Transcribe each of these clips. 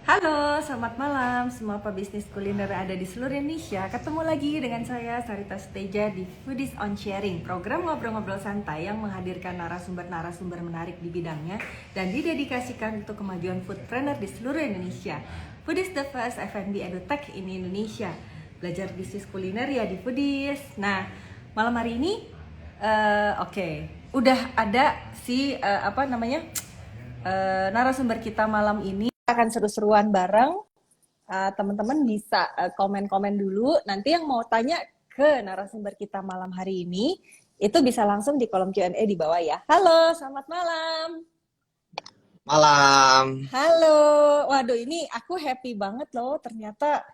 Halo, selamat malam semua pebisnis kuliner yang ada di seluruh Indonesia. Ketemu lagi dengan saya Sarita Suteja di Foodies on Sharing, program ngobrol-ngobrol santai yang menghadirkan narasumber-narasumber menarik di bidangnya dan didedikasikan untuk kemajuan foodpreneur di seluruh Indonesia. Foodies the first F&B edutech in Indonesia. Belajar bisnis kuliner ya di Foodies. Nah, malam hari ini udah ada si narasumber kita malam ini akan seru-seruan bareng. Teman-teman bisa komen-komen dulu. Nanti yang mau tanya ke narasumber kita malam hari ini, itu bisa langsung di kolom Q&A di bawah ya. Halo, selamat malam. Malam. Halo, waduh ini aku happy banget loh. Ternyata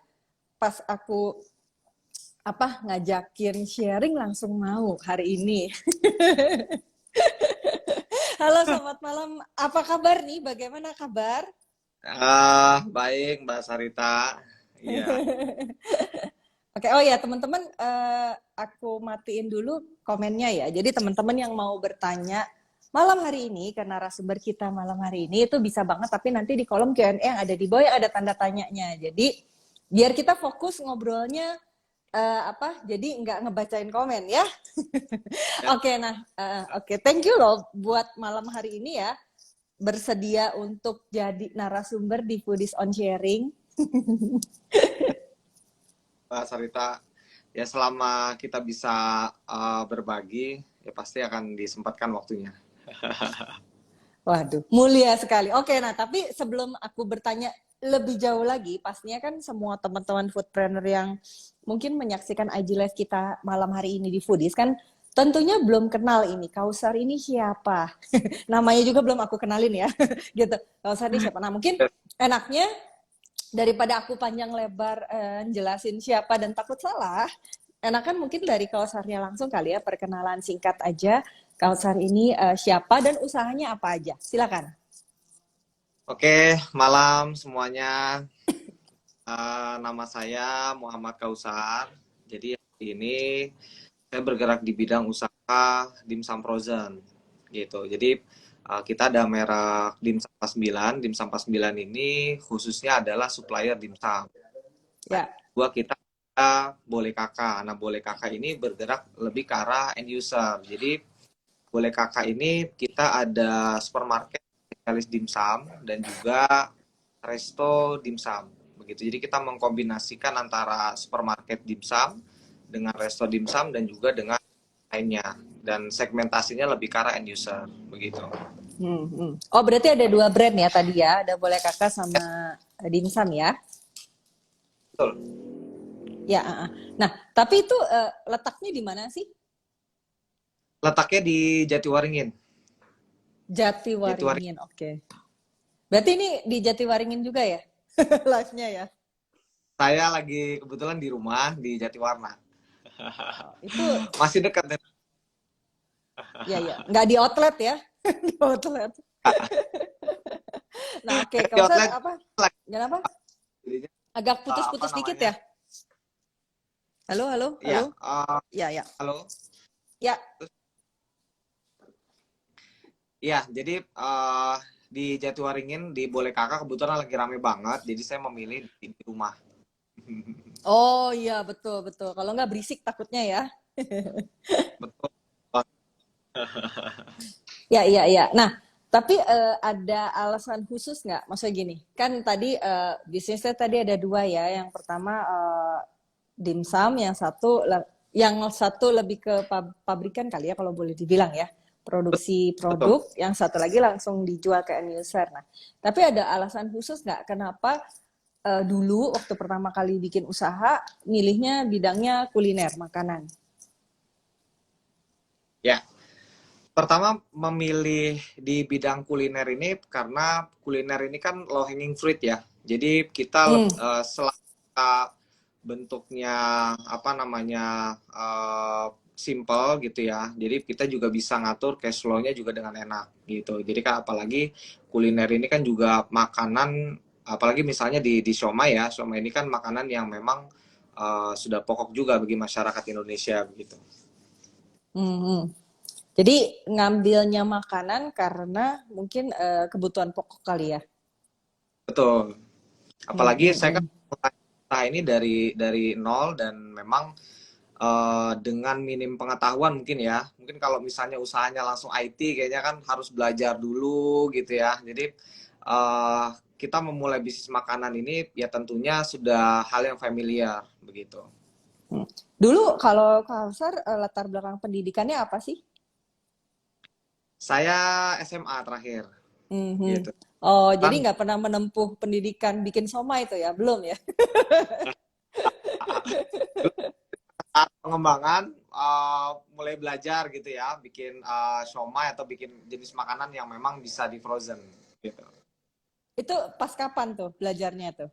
pas aku ngajakin sharing langsung mau hari ini. Halo, selamat malam. Apa kabar nih? Bagaimana kabar? Baik Mbak Sarita. Iya. Oke, oh ya teman-teman, aku matiin dulu komennya ya. Jadi teman-teman yang mau bertanya malam hari ini ke narasumber kita malam hari ini itu bisa banget, tapi nanti di kolom Q&A yang ada di bawah yang ada tanda tanyanya. Jadi biar kita fokus ngobrolnya jadi nggak ngebacain komen ya. Ya. Oke, nah, oke, thank you loh buat malam hari ini ya bersedia untuk jadi narasumber di Foodies on Sharing. Mbak Sarita. Ya selama kita bisa berbagi, ya pasti akan disempatkan waktunya. Waduh, mulia sekali. Oke, nah tapi sebelum aku bertanya lebih jauh lagi, pastinya kan semua teman-teman foodpreneur yang mungkin menyaksikan IG Live kita malam hari ini di Foodies kan tentunya belum kenal ini. Kausar ini siapa? Namanya juga belum aku kenalin ya. Gitu. Kausar ini siapa? Nah, mungkin enaknya daripada aku panjang lebar jelasin siapa dan takut salah, enakan mungkin dari Kausarnya langsung kali ya, perkenalan singkat aja. Kausar ini siapa dan usahanya apa aja? Silakan. Oke, malam semuanya. Nama saya Muhammad Kausar. Jadi ini saya bergerak di bidang usaha dimsum frozen gitu. Jadi kita ada merek dimsum 49. Dimsum 49 ini khususnya adalah supplier dimsum. Nah, Ya. dua kita boleh kakak. Nah, boleh kakak ini bergerak lebih ke arah end user. Jadi boleh kakak ini kita ada supermarket spesialis dimsum dan juga resto dimsum. Begitu. Jadi kita mengkombinasikan antara supermarket dimsum dengan resto dimsum dan juga dengan lainnya. Dan segmentasinya lebih ke arah end user. Begitu. Oh, berarti ada dua brand ya tadi ya. Ada Boleh Kakak sama Dimsum ya. Betul. Ya, Nah, tapi itu letaknya di mana sih? Letaknya di Jatiwaringin. Jatiwaringin. Jatiwaringin. Oke. Berarti ini di Jatiwaringin juga ya? Live-nya ya. Saya lagi kebetulan di rumah di Jatiwarna. Itu Masih dekat. ya, nggak di outlet ya. Di outlet. Nah, oke, Di Kausar outlet apa? lagi. Kenapa? Jadinya, Agak apa putus-putus dikit namanya? ya? Halo, halo, Iya, halo. Ya. halo. Ya, Iya, jadi di Jatiwaringin di Boleh Kakak kebetulan lagi rame banget, jadi saya memilih di rumah. oh iya betul betul. Kalau nggak berisik takutnya ya. Betul. Ya. Nah, tapi ada alasan khusus nggak? Maksudnya gini, kan tadi bisnisnya tadi ada dua ya. Yang pertama dimsum, yang satu lebih ke pabrikan kali ya kalau boleh dibilang ya. Produksi Betul. produk, yang satu lagi langsung dijual ke end user. Nah, tapi ada alasan khusus nggak kenapa dulu waktu pertama kali bikin usaha milihnya bidangnya kuliner, makanan? Ya, pertama memilih di bidang kuliner ini karena kuliner ini kan low hanging fruit ya. Jadi kita Hmm. selalu bentuknya apa namanya simple gitu ya. Jadi kita juga bisa ngatur cash flow-nya juga dengan enak gitu. Jadi kan apalagi kuliner ini kan juga makanan, apalagi misalnya di siomay ya. Siomay ini kan makanan yang memang sudah pokok juga bagi masyarakat Indonesia begitu. Hmm. Jadi ngambilnya makanan karena mungkin kebutuhan pokok kali ya. Betul. Hmm, Apalagi hmm, saya kan hmm. mulai usaha ini dari nol, dan memang dengan minim pengetahuan mungkin ya. Mungkin kalau misalnya usahanya langsung IT kayaknya kan harus belajar dulu gitu ya. Jadi eh, kita memulai bisnis makanan ini ya tentunya sudah hal yang familiar begitu. Hmm. Dulu kalau Kausar latar belakang pendidikannya apa sih? Saya SMA terakhir Mhm. gitu. Oh, jadi Kan nggak pernah menempuh pendidikan bikin somai itu ya? Belum ya? saat pengembangan mulai belajar gitu ya, bikin siomay atau bikin jenis makanan yang memang bisa di frozen gitu. Itu pas kapan tuh belajarnya tuh?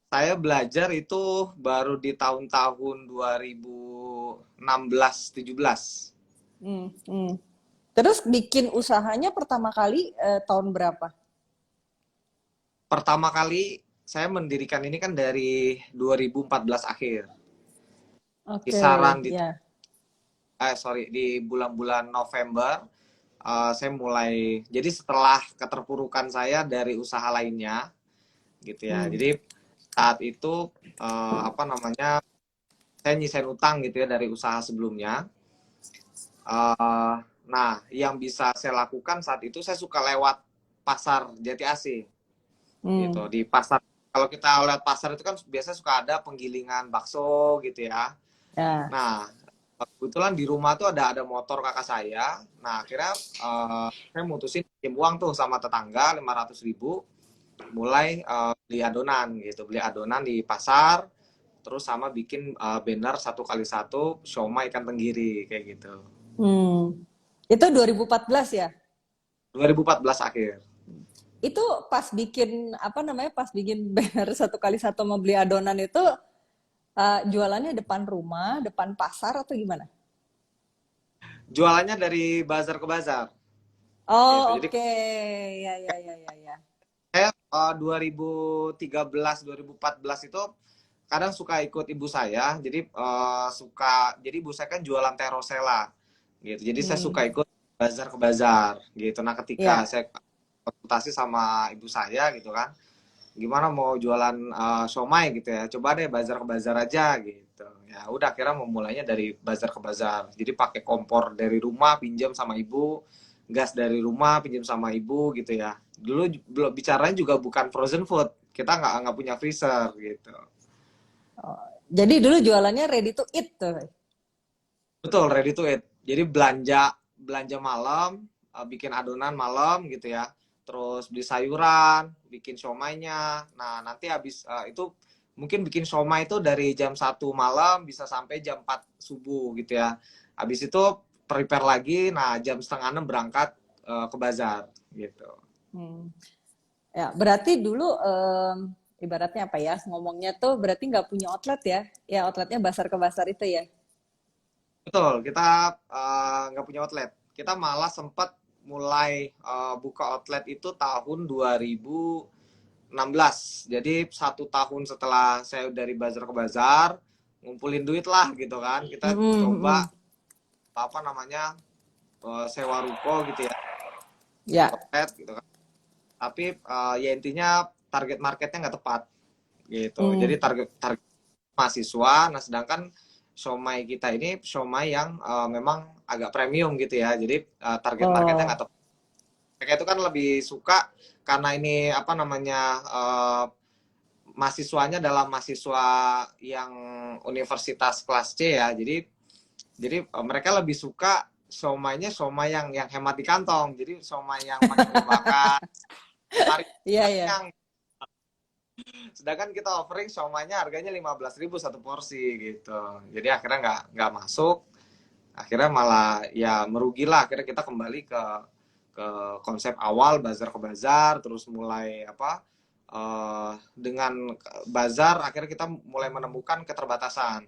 Saya belajar itu baru di tahun-tahun 2016-17. Hmm, hmm. Terus bikin usahanya pertama kali tahun berapa? Pertama kali saya mendirikan ini kan dari 2014 akhir. Oke, Kisaran di ya. di bulan-bulan November saya mulai, jadi setelah keterpurukan saya dari usaha lainnya gitu ya. Hmm. Jadi saat itu apa namanya, saya nyisain utang gitu ya dari usaha sebelumnya. Eh, nah, yang bisa saya lakukan saat itu, saya suka lewat pasar Jati Asih gitu. Hmm. Di pasar, kalau kita lewat pasar itu kan biasanya suka ada penggilingan bakso gitu ya. Ya. Nah, kebetulan di rumah tuh ada motor kakak saya. Nah, akhirnya saya mutusin pinjam uang tuh sama tetangga 500.000, mulai beli adonan gitu, beli adonan di pasar, terus sama bikin banner 1x1 siomay ikan tenggiri kayak gitu. Hmm. Itu 2014 ya? 2014 akhir. Itu pas bikin apa namanya? Pas bikin banner satu kali satu mau beli adonan itu jualannya depan rumah, depan pasar atau gimana? Jualannya dari bazar ke bazar gitu. Oh, Jadi oke. Ya, ya, ya, ya, ya. saya 2013 2014 itu kadang suka ikut ibu saya. Jadi jadi ibu saya kan jualan terosela gitu. Jadi saya Hmm. suka ikut bazar ke bazar gitu. Nah, ketika Ya. saya konsultasi sama ibu saya gitu kan, gimana mau jualan somai gitu ya, coba deh bazar ke bazar aja gitu. Ya udah, akhirnya memulainya dari bazar ke bazar. Jadi pakai kompor dari rumah pinjam sama ibu, gas dari rumah pinjam sama ibu gitu ya. Dulu belum, bicaranya juga bukan frozen food, kita nggak punya freezer gitu. Oh, jadi dulu jualannya ready to eat tuh. Betul, ready to eat. Jadi belanja belanja malam, bikin adonan malam gitu ya. Terus beli sayuran, bikin siomaynya. Nah, nanti habis itu mungkin bikin siomay itu dari jam 1 malam bisa sampai jam 4 subuh gitu ya. Habis itu prepare lagi, nah jam setengah 6 berangkat ke bazar gitu. Hmm. Ya, berarti dulu ibaratnya apa ya? Ngomongnya tuh berarti nggak punya outlet ya? Ya, outletnya basar ke basar itu ya. Betul, kita nggak punya outlet. Kita malah sempat mulai buka outlet itu tahun 2016. Jadi 1 tahun setelah saya dari bazar ke bazar, ngumpulin duit lah gitu kan. Kita Mm-mm, coba mm-mm. apa namanya, sewa ruko gitu ya, Ya. outlet gitu kan. Tapi ya intinya target marketnya nggak tepat gitu. Jadi Hmm. target target mahasiswa. Nah, sedangkan siomay kita ini siomay yang memang agak premium gitu ya. Jadi target marketnya nggak Oh. tepat. Mereka itu kan lebih suka karena ini apa namanya, mahasiswanya adalah mahasiswa yang universitas kelas C ya. Jadi mereka lebih suka siomaynya siomay yang hemat di kantong. Jadi siomay yang makin dibakar, tarik Iya, iya. kenyang. Sedangkan kita offering siomaynya harganya 15.000 satu porsi gitu. Jadi akhirnya nggak masuk. Akhirnya malah ya merugilah. Akhirnya kita kembali ke konsep awal, bazar ke bazar, terus mulai apa, dengan bazar akhirnya kita mulai menemukan keterbatasan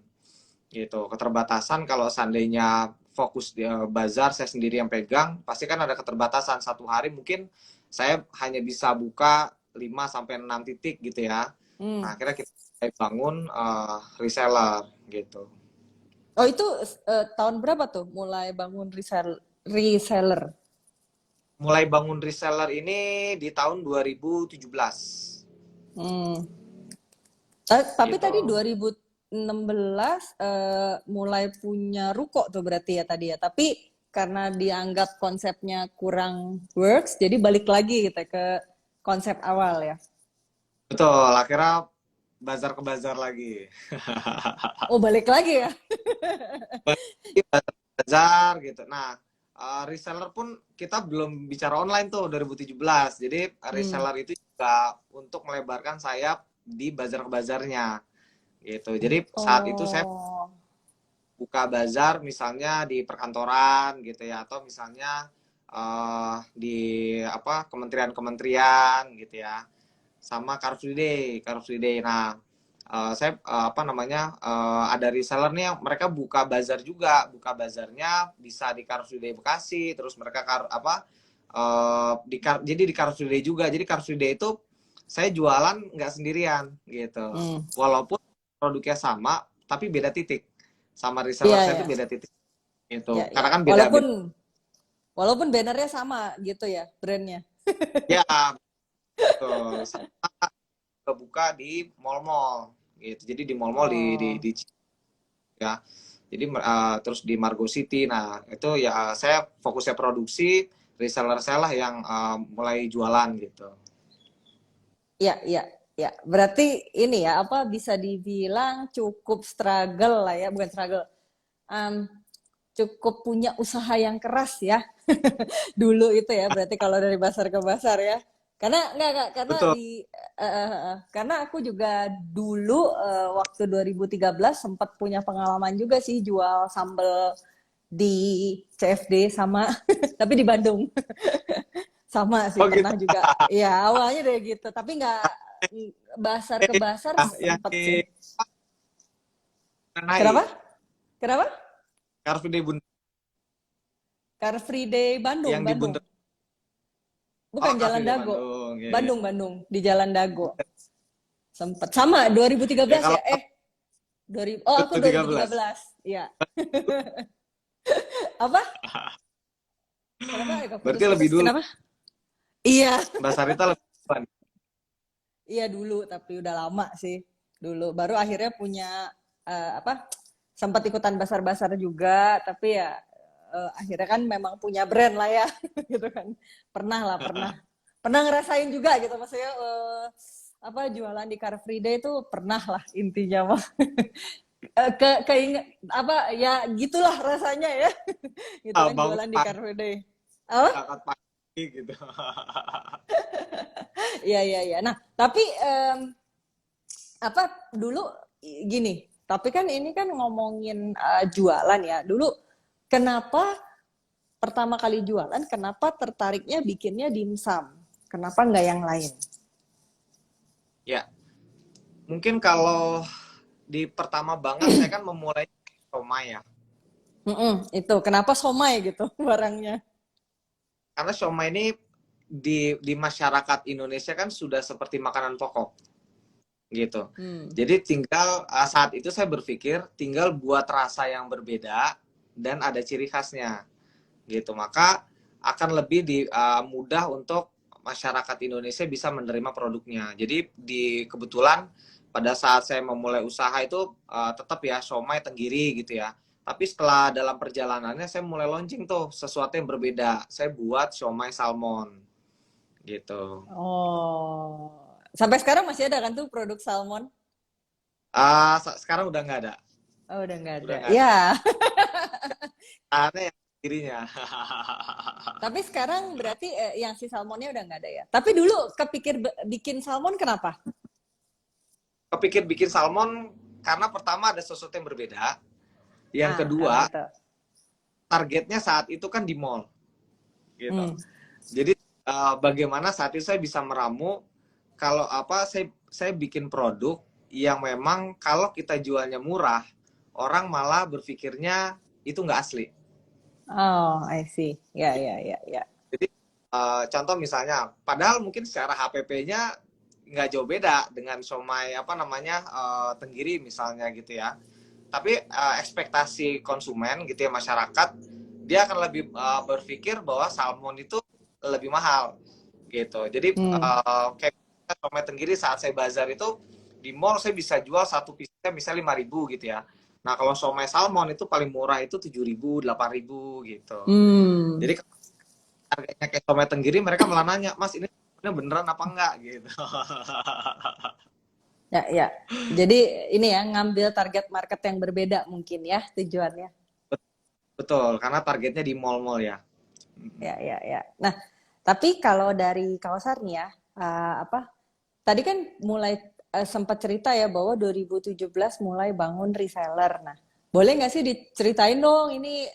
gitu. Keterbatasan kalau seandainya fokus di bazar saya sendiri yang pegang, pasti kan ada keterbatasan. Satu hari mungkin saya hanya bisa buka 5 sampai 6 titik gitu ya. Nah, Hmm. akhirnya kita bangun reseller gitu. Oh, itu tahun berapa tuh mulai bangun reseller? Mulai bangun reseller ini di tahun 2017. Hmm. Tapi gitu. tadi 2016 mulai punya ruko tuh berarti ya tadi ya. Tapi karena dianggap konsepnya kurang works, jadi balik lagi gitu ke konsep awal ya. Betul, akhirnya bazar ke bazar lagi. Oh, balik lagi ya. Bazar gitu. Nah, reseller pun kita belum bicara online tuh 2017. Jadi Hmm. reseller itu juga untuk melebarkan sayap di bazar ke bazarnya gitu. Jadi saat itu saya Oh. buka bazar misalnya di perkantoran gitu ya, atau misalnya di apa kementerian-kementerian gitu ya, sama Car Free Day, Car Free Day. Nah, saya apa namanya ada reseller nih yang mereka buka bazar juga, buka bazarnya bisa di Car Free Day Bekasi, terus mereka jadi di Car Free Day juga. Jadi Car Free Day itu saya jualan nggak sendirian gitu, Hmm. walaupun produknya sama tapi beda titik, sama reseller Iya saya itu ya. beda titik Ya gitu, ya. karena kan beda beda Walaupun bannernya sama gitu ya, brandnya. ya. Betul, sama kebuka di mall-mall gitu. Jadi di mall-mall Oh. di ya. Jadi terus di Margo City. Nah, itu ya saya fokusnya produksi, reseller saya lah yang mulai jualan gitu. Ya, ya, ya. Berarti ini ya, apa bisa dibilang cukup struggle lah ya, bukan struggle. Em, Cukup punya usaha yang keras ya. Dulu itu ya, berarti kalau dari pasar ke pasar ya. Karena enggak, karena Betul. karena aku juga dulu waktu 2013 sempat punya pengalaman juga sih jual sambal di CFD sama tapi di Bandung. Sama sih Oh gitu. pernah juga. Ya awalnya dari gitu, tapi nggak basar ke basar Yang sempet sih. di Kenapa? Renai, Kenapa? Car Free Day Car Free Day Bandung, yang di Bandung. Bundaran. Oh, Bukan Car Jalan Free Day Dago. Bandung. Ya, ya. Bandung, Bandung. Di Jalan Dago. Sempet. Sama, 2013 Ya kalau ya? 2000, oh aku 2013. 2013. Iya. Apa? Kenapa agak Berarti lebih putus-putus? dulu. Kenapa? Iya. Mbak Sarita lebih duluan. Iya dulu, tapi udah lama sih. Dulu. Baru akhirnya punya, apa, sempat ikutan basar-basar juga, tapi ya akhirnya kan memang punya brand lah ya, gitu kan. Pernah lah, pernah. Pernah ngerasain juga gitu, maksudnya apa jualan di Car Free Day itu pernah lah intinya mah. Keinget apa ya gitulah rasanya ya, gitu kan Bangun jualan di Car pagi, Free Day. Apa? berangkat pagi gitu. Iya iya iya. Nah, tapi apa dulu gini, tapi kan ini kan ngomongin jualan ya. Dulu kenapa pertama kali jualan, kenapa tertariknya bikinnya dimsum? Kenapa nggak yang lain? Ya, mungkin kalau di pertama banget saya kan memulai siomay ya. Itu kenapa somai gitu barangnya? Karena siomay ini di masyarakat Indonesia kan sudah seperti makanan pokok gitu. Hmm. Jadi tinggal saat itu saya berpikir tinggal buat rasa yang berbeda dan ada ciri khasnya gitu. Maka akan lebih mudah untuk masyarakat Indonesia bisa menerima produknya. Jadi kebetulan pada saat saya memulai usaha itu tetap ya siomay tenggiri gitu ya. Tapi setelah dalam perjalanannya saya mulai launching tuh sesuatu yang berbeda. Saya buat siomay salmon gitu. Oh, sampai sekarang masih ada kan tuh produk salmon? Sekarang udah nggak ada, Oh, udah nggak udah ada. nggak ada. Ya, Karena yang dirinya. tapi sekarang berarti yang si salmonnya udah nggak ada ya. Tapi dulu kepikir bikin salmon kenapa? Kepikir bikin salmon karena pertama ada sesuatu yang berbeda. Yang Ah, karena kedua, itu. targetnya saat itu kan di mall gitu. Hmm. Jadi bagaimana saat itu saya bisa meramu kalau apa saya bikin produk yang memang kalau kita jualnya murah, orang malah berpikirnya itu nggak asli. Oh, I see. Ya, ya, ya, ya. Jadi contoh misalnya, padahal mungkin secara HPP-nya nggak jauh beda dengan somai apa namanya tenggiri misalnya gitu ya. Tapi ekspektasi konsumen gitu ya masyarakat dia akan lebih berpikir bahwa salmon itu lebih mahal gitu. Jadi Hmm. kayak somai tenggiri saat saya bazar itu di mall saya bisa jual satu piece misalnya 5.000 gitu ya. Nah kalau somai salmon itu paling murah itu 7.000, 8.000 gitu. Hmm. Jadi harganya kayak somai tenggiri mereka malah nanya, Mas ini beneran apa enggak gitu. Ya, ya. Jadi ini ya ngambil target market yang berbeda mungkin ya tujuannya. Betul, karena targetnya di mall-mall ya. Ya, ya, ya. Nah, tapi kalau dari Kausar nih ya, apa? Tadi kan mulai sempat cerita ya bahwa 2017 mulai bangun reseller. Nah, boleh nggak sih diceritain dong ini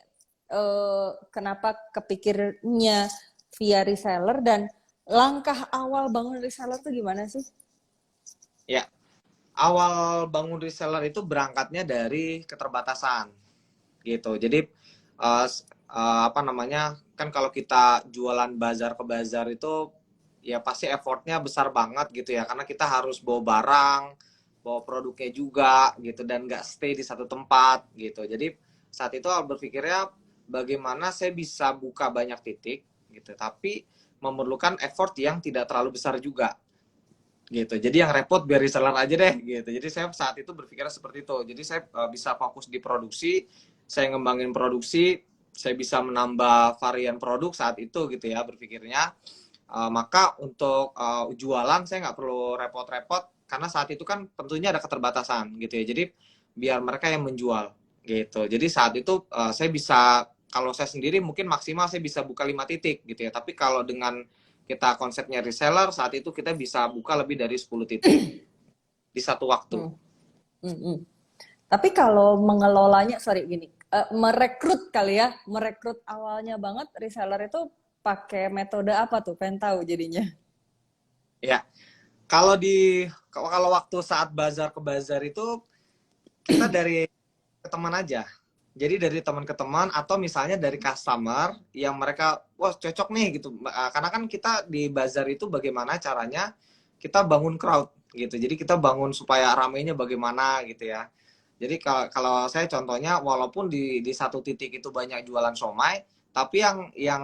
kenapa kepikirnya via reseller dan langkah awal bangun reseller tuh gimana sih? Ya, awal bangun reseller itu berangkatnya dari keterbatasan gitu. Jadi apa namanya? Kan kalau kita jualan bazar ke bazar itu ya pasti effortnya besar banget gitu ya karena kita harus bawa barang, bawa produknya juga gitu dan nggak stay di satu tempat gitu. Jadi saat itu Al berpikirnya bagaimana saya bisa buka banyak titik gitu tapi memerlukan effort yang tidak terlalu besar juga gitu. Jadi yang repot biar reseller aja deh gitu. Jadi saya saat itu berpikirnya seperti itu. Jadi saya bisa fokus di produksi, saya ngembangin produksi, saya bisa menambah varian produk saat itu gitu ya berpikirnya. Maka untuk jualan saya nggak perlu repot-repot karena saat itu kan tentunya ada keterbatasan gitu ya. Jadi biar mereka yang menjual gitu. Jadi saat itu saya bisa kalau saya sendiri mungkin maksimal saya bisa buka 5 titik gitu ya. Tapi kalau dengan kita konsepnya reseller saat itu kita bisa buka lebih dari 10 titik di satu waktu. Hmm. Hmm, hmm. Tapi kalau mengelolanya, sorry gini, merekrut kali ya, merekrut awalnya banget reseller itu pakai metode apa tuh? Pengen tahu jadinya. Ya, kalau waktu saat bazar ke bazar itu kita dari teman aja. Jadi dari teman ke teman atau misalnya dari customer yang mereka wah cocok nih gitu. Karena kan kita di bazar itu bagaimana caranya kita bangun crowd gitu. Jadi kita bangun supaya ramainya bagaimana gitu ya. Jadi kalau saya contohnya walaupun di satu titik itu banyak jualan somai, tapi yang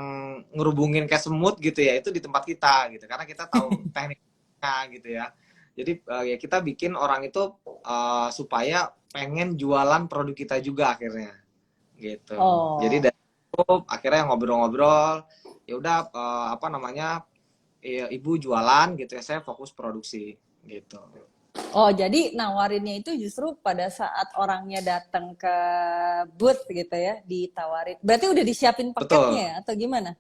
ngerubungin kayak semut gitu ya itu di tempat kita gitu. Karena kita tahu tekniknya gitu ya. Jadi ya kita bikin orang itu supaya pengen jualan produk kita juga akhirnya gitu. Jadi Oh, dari itu akhirnya ngobrol-ngobrol, ya udah apa namanya ibu jualan gitu ya, saya fokus produksi gitu. oh jadi nawarinnya itu justru pada saat orangnya datang ke booth gitu ya, ditawarin. Berarti udah disiapin paketnya Betul. ya, atau gimana?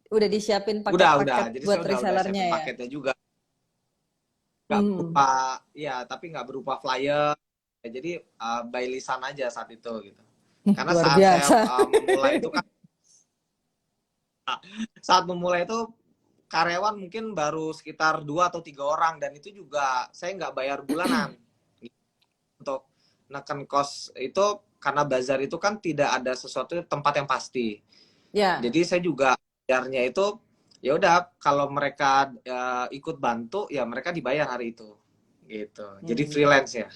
Udah disiapin Udah. paket-paket Jadi buat saya udah resellernya siapin ya? paketnya juga. Nggak Hmm. berupa ya, tapi nggak berupa flyer. Ya, jadi by lisan aja saat itu gitu. Karena Luar saat saya biasa. memulai itu kan saat memulai itu karyawan mungkin baru sekitar 2 atau 3 orang dan itu juga saya nggak bayar bulanan untuk neken kos itu karena bazar itu kan tidak ada sesuatu tempat yang pasti. Ya. Jadi saya juga bayarnya itu ya udah kalau mereka ikut bantu ya mereka dibayar hari itu gitu. Jadi Hmm. freelance ya.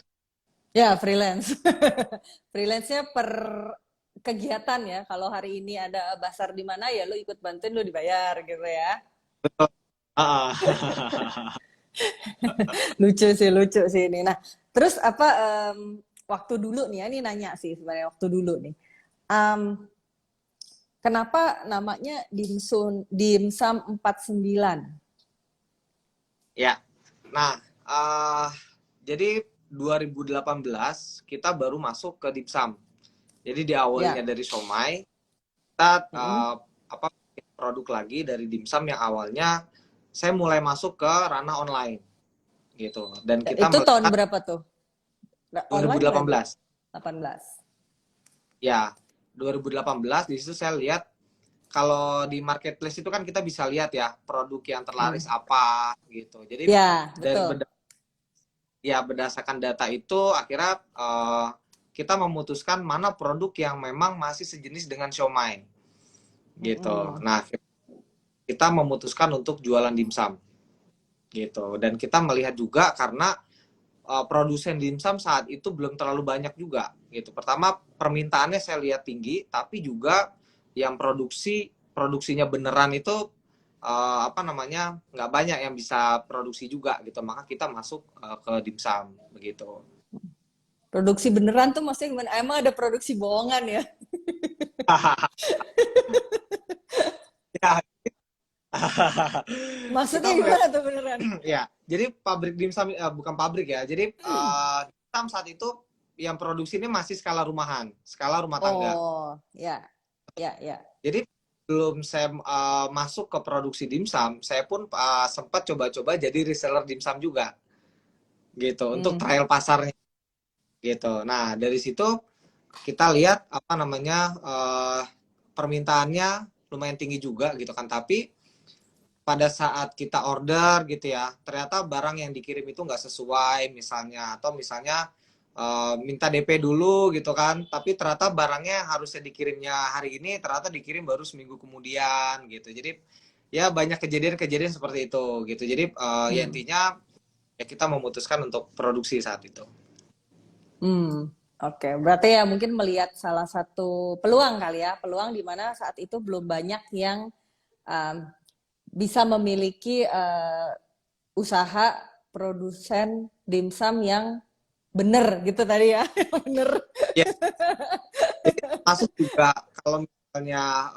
Ya, freelance. Freelance-nya per kegiatan ya. Kalau hari ini ada basar di mana ya lu ikut bantuin lu dibayar gitu ya. Betul. Ah. Lucu sih ini. Nah, terus apa waktu dulu nih ya, ini nanya sih sebenarnya waktu dulu nih. Em, Kenapa namanya Dimsum 49? Ya. Nah, jadi 2018 kita baru masuk ke Dipsam. Jadi diawalinya Ya. dari somai, kita Mm-mm. apa produk lagi dari dimsum yang awalnya saya mulai masuk ke ranah online gitu. Dan kita Itu tahun melihat berapa tuh? Online berarti 2018. 18. Ya, 2018 di situ saya lihat kalau di marketplace itu kan kita bisa lihat ya produk yang terlaris Hmm. apa gitu. Jadi Ya, dari betul. ya berdasarkan data itu akhirnya kita memutuskan mana produk yang memang masih sejenis dengan siomay gitu. Mm-mm. Nah, kita memutuskan untuk jualan dimsum gitu. Dan kita melihat juga karena produsen dimsum saat itu belum terlalu banyak juga gitu. Pertama permintaannya saya lihat tinggi, tapi juga yang produksinya beneran itu apa namanya, nggak banyak yang bisa produksi juga gitu, maka kita masuk ke dimsum begitu. Produksi beneran tuh maksudnya gimana? Emang ada produksi bohongan ya? Ya, kita Maksudnya memang gimana tuh beneran? ya. Jadi pabrik dimsum bukan pabrik ya. Jadi dimsum saat itu yang produksi ini masih skala rumahan, skala rumah tangga. Oh, ya, ya, ya. Jadi belum saya masuk ke produksi dimsum, saya pun sempat coba-coba jadi reseller dimsum juga, gitu, untuk Hmm. trial pasarnya, gitu. Nah dari situ kita lihat apa namanya permintaannya lumayan tinggi juga, gitu kan. Tapi pada saat kita order gitu ya, ternyata barang yang dikirim itu nggak sesuai misalnya, atau misalnya minta DP dulu gitu kan, tapi ternyata barangnya harusnya dikirimnya hari ini, ternyata dikirim baru seminggu kemudian gitu. Jadi ya banyak kejadian-kejadian seperti itu gitu. Jadi ya Hmm. intinya ya kita memutuskan untuk produksi saat itu. Hmm. Oke, berarti ya mungkin melihat salah satu peluang kali ya, peluang di mana saat itu belum banyak yang um, bisa memiliki usaha produsen dimsum yang bener gitu tadi ya, yang bener. Ya, jadi masuk juga kalau misalnya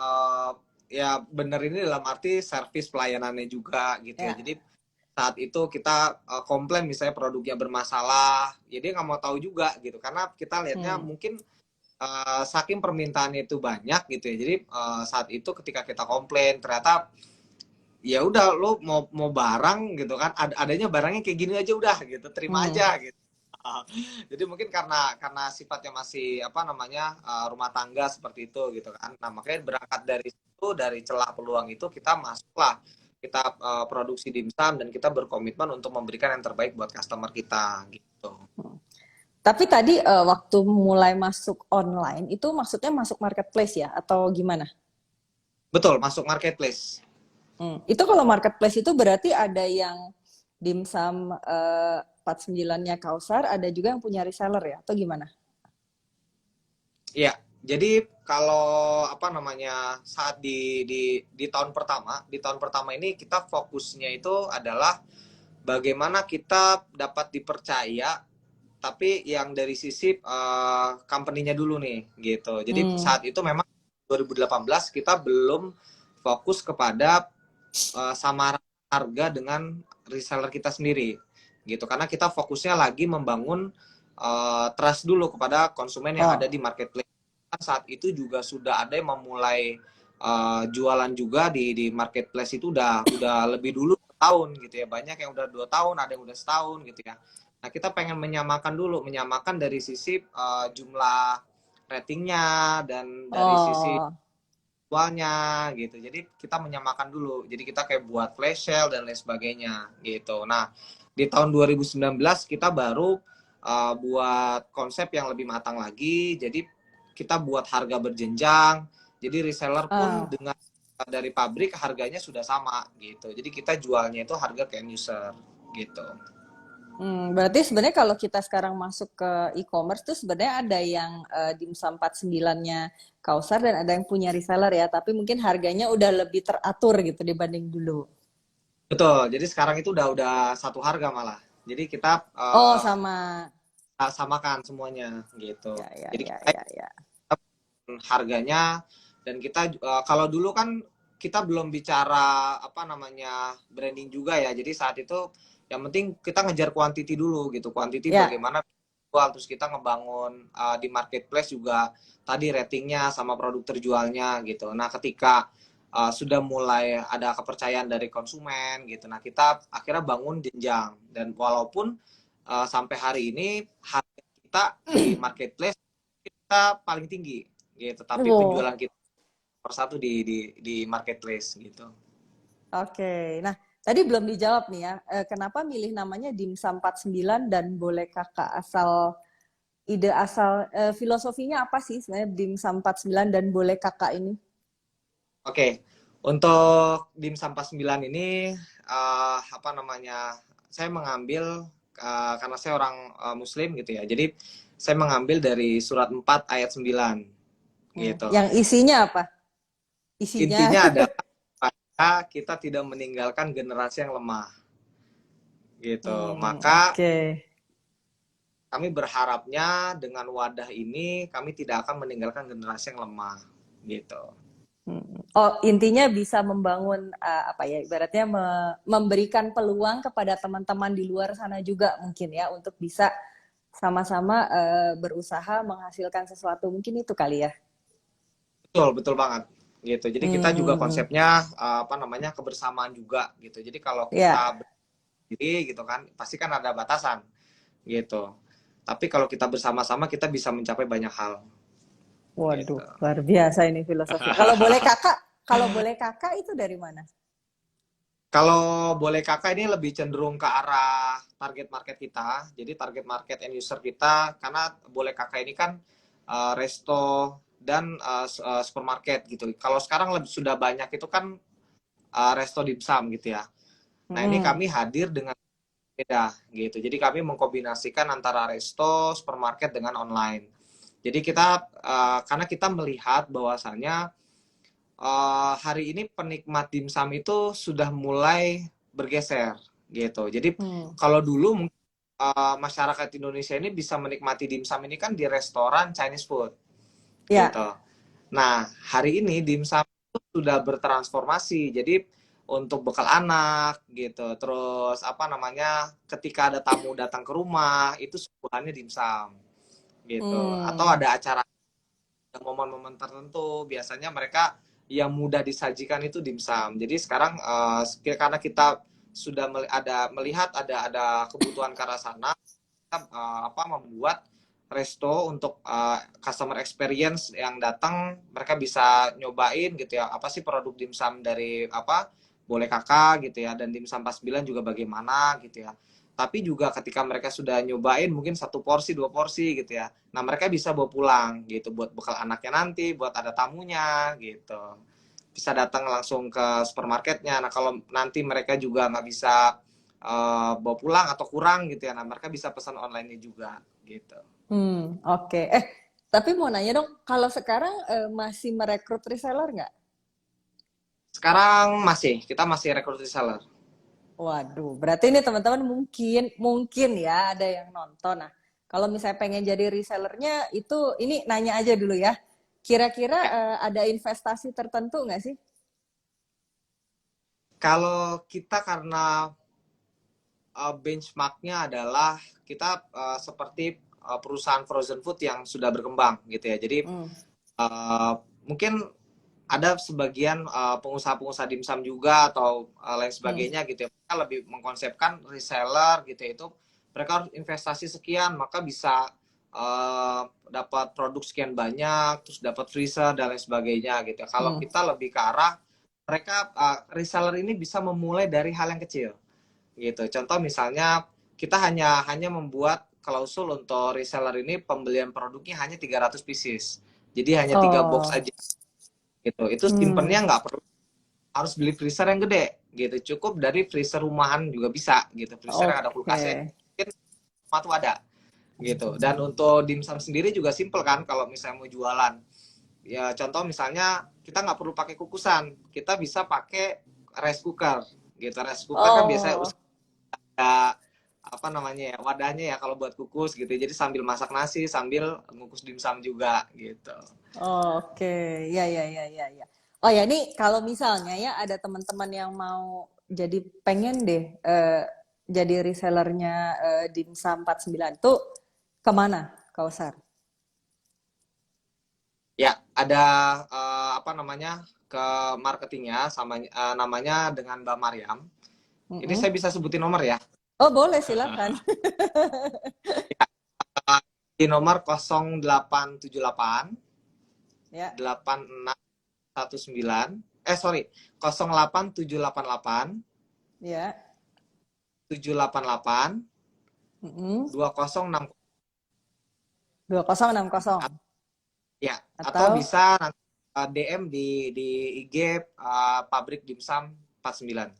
ya bener ini dalam arti servis pelayanannya juga gitu ya. Ya. Jadi saat itu kita komplain misalnya produknya bermasalah, jadi nggak mau tahu juga gitu, karena kita lihatnya Hmm. mungkin saking permintaannya itu banyak gitu ya. Jadi saat itu ketika kita komplain ternyata ya udah, lo mau barang gitu kan, adanya barangnya kayak gini aja udah gitu, terima Hmm. aja gitu. Jadi mungkin karena sifatnya masih apa namanya rumah tangga seperti itu gitu kan. Nah makanya berangkat dari situ, dari celah peluang itu kita masuklah, kita produksi dimsum, dan kita berkomitmen untuk memberikan yang terbaik buat customer kita gitu. Tapi tadi waktu mulai masuk online itu maksudnya masuk marketplace ya atau gimana? Betul, masuk marketplace. Itu kalau marketplace itu berarti ada yang dimsum 49-nya Kausar, ada juga yang punya reseller ya atau gimana? Iya, jadi kalau apa namanya saat di tahun pertama ini kita fokusnya itu adalah bagaimana kita dapat dipercaya, tapi yang dari sisi company-nya dulu nih gitu. Jadi Hmm. saat itu memang 2018 kita belum fokus kepada samaran harga dengan reseller kita sendiri gitu, karena kita fokusnya lagi membangun trust dulu kepada konsumen yang ada Oh. di marketplace. Saat itu juga sudah ada yang memulai jualan juga di marketplace itu udah lebih dulu tahun gitu ya, banyak yang udah 2 tahun, ada yang udah setahun gitu ya. Nah kita pengen menyamakan dari sisi jumlah ratingnya dan dari sisi Oh. jualnya gitu. Jadi kita menyamakan dulu. Jadi kita kayak buat flash sale dan lain sebagainya gitu. Nah, di tahun 2019 kita baru buat konsep yang lebih matang lagi. Jadi kita buat harga berjenjang. Jadi reseller pun Ah. dengan dari pabrik harganya sudah sama gitu. Jadi kita jualnya itu harga ke end user gitu. Berarti sebenarnya kalau kita sekarang masuk ke e-commerce tuh sebenarnya ada yang dimsum 49-nya Kausar dan ada yang punya reseller ya, tapi mungkin harganya udah lebih teratur gitu dibanding dulu. Betul. Jadi sekarang itu udah satu harga malah. Jadi kita Oh, sama. samakan semuanya gitu. Ya, ya, Jadi ya, kita ya, ya. harganya, dan kita kalau dulu kan kita belum bicara apa namanya branding juga ya, jadi saat itu yang penting kita ngejar quantity dulu gitu, quantity Ya. bagaimana jual, terus kita ngebangun di marketplace juga tadi ratingnya sama produk terjualnya gitu. Nah ketika sudah mulai ada kepercayaan dari konsumen gitu, nah kita akhirnya bangun jenjang, dan walaupun sampai hari ini harga kita di marketplace kita paling tinggi gitu, tapi Oh, penjualan kita nomor satu di marketplace gitu. oke. Nah, tadi belum dijawab nih ya. Kenapa milih namanya Dimsum 49 dan boleh kakak ide asal filosofinya apa sih sebenarnya Dimsum 49 dan boleh kakak ini? Oke, untuk dimsum 49 ini apa namanya, saya mengambil karena saya orang muslim gitu ya, jadi saya mengambil dari surat 4 ayat 9 gitu. Yang isinya apa? Isinya. Intinya adalah kita tidak meninggalkan generasi yang lemah gitu. Maka Oke. kami berharapnya dengan wadah ini kami tidak akan meninggalkan generasi yang lemah gitu. Oh, intinya bisa membangun apa ya, ibaratnya memberikan peluang kepada teman-teman di luar sana juga mungkin ya untuk bisa sama-sama berusaha menghasilkan sesuatu mungkin itu kali ya. Betul, betul banget gitu. Jadi kita juga Hmm, konsepnya apa namanya kebersamaan juga gitu. Jadi kalau ya. kita berdiri gitu kan, pasti kan ada batasan gitu. Tapi kalau kita bersama-sama kita bisa mencapai banyak hal Waduh, gitu. luar biasa ini filosofi. Kalau boleh kakak itu dari mana? Kalau boleh kakak ini lebih cenderung ke arah target market kita. Jadi target market end user kita karena boleh kakak ini kan resto dan supermarket gitu. Kalau sekarang lebih sudah banyak itu kan resto dimsum gitu ya. Nah ini Hmm, kami hadir dengan beda gitu. Jadi kami mengkombinasikan antara resto, supermarket dengan online. Jadi kita karena kita melihat bahwasannya hari ini penikmat dimsum itu sudah mulai bergeser gitu. Jadi hmm, kalau dulu mungkin masyarakat Indonesia ini bisa menikmati dimsum ini kan di restoran Chinese food gitu. ya. Nah, hari ini dimsum itu sudah bertransformasi. Jadi untuk bekal anak gitu. Terus apa namanya? Ketika ada tamu datang ke rumah, itu suguhannya dimsum gitu. Atau Hmm, ada acara momen-momen tertentu, biasanya mereka yang mudah disajikan itu dimsum. Jadi sekarang karena kita sudah melihat ada kebutuhan ke arah sana, kita apa membuat resto untuk customer experience yang datang mereka bisa nyobain gitu ya apa sih produk dimsum dari apa boleh kakak gitu ya dan dimsum 49 juga bagaimana gitu ya tapi juga ketika mereka sudah nyobain mungkin satu porsi dua porsi gitu ya nah mereka bisa bawa pulang gitu buat bekal anaknya nanti buat ada tamunya gitu bisa datang langsung ke supermarketnya nah kalau nanti mereka juga nggak bisa bawa pulang atau kurang gitu ya nah mereka bisa pesan online-nya juga gitu. oke. Tapi mau nanya dong, kalau sekarang masih merekrut reseller nggak? Sekarang kita masih rekrut reseller. Waduh, berarti ini teman-teman mungkin mungkin ya ada yang nonton. Nah, kalau misalnya pengen jadi resellernya itu ini nanya aja dulu ya. Kira-kira Ya, ada investasi tertentu nggak sih? kalau kita karena benchmarknya adalah kita seperti perusahaan frozen food yang sudah berkembang gitu ya. Jadi Hmm. mungkin ada sebagian pengusaha-pengusaha dimsum juga atau lain Hmm. sebagainya gitu ya. Mereka lebih mengkonsepkan reseller gitu ya. Itu mereka harus investasi sekian maka bisa dapat produk sekian banyak, terus dapat freezer dan lain sebagainya gitu ya. Kalau Hmm. kita lebih ke arah mereka reseller ini bisa memulai dari hal yang kecil gitu. Contoh misalnya kita hanya hanya membuat klausul untuk reseller ini pembelian produknya hanya 300 pieces. Jadi hanya 3 box Oh. aja gitu. Itu Hmm. simpennya nggak perlu harus beli freezer yang gede gitu. Cukup dari freezer rumahan juga bisa gitu. Freezer yang ada kulkasnya Oke. mungkin semua tuh ada gitu. Dan untuk dimsum sendiri juga simple kan kalau misalnya mau jualan. Ya contoh misalnya kita nggak perlu pakai kukusan, kita bisa pakai rice cooker gitu. Rice cooker kan biasanya Oh. ada apa namanya ya wadahnya ya kalau buat kukus gitu jadi sambil masak nasi sambil ngukus dimsum juga gitu Oke, ya, ya, ya, ya, ya. Oh ya, nih kalau misalnya ya ada teman-teman yang mau jadi pengen deh jadi resellernya Dimsum 49 tuh kemana, Kausar? ya ada apa namanya ke marketingnya sama namanya dengan Mbak Mariam ini Mm-mm. saya bisa sebutin nomor ya. Oh boleh, silakan. Di nomor 0878 Ya, 8619 sorry 08788 ya. 788 Mm-mm. 2060 2060 ya atau atau bisa nanti DM di IG pabrik dimsum 49.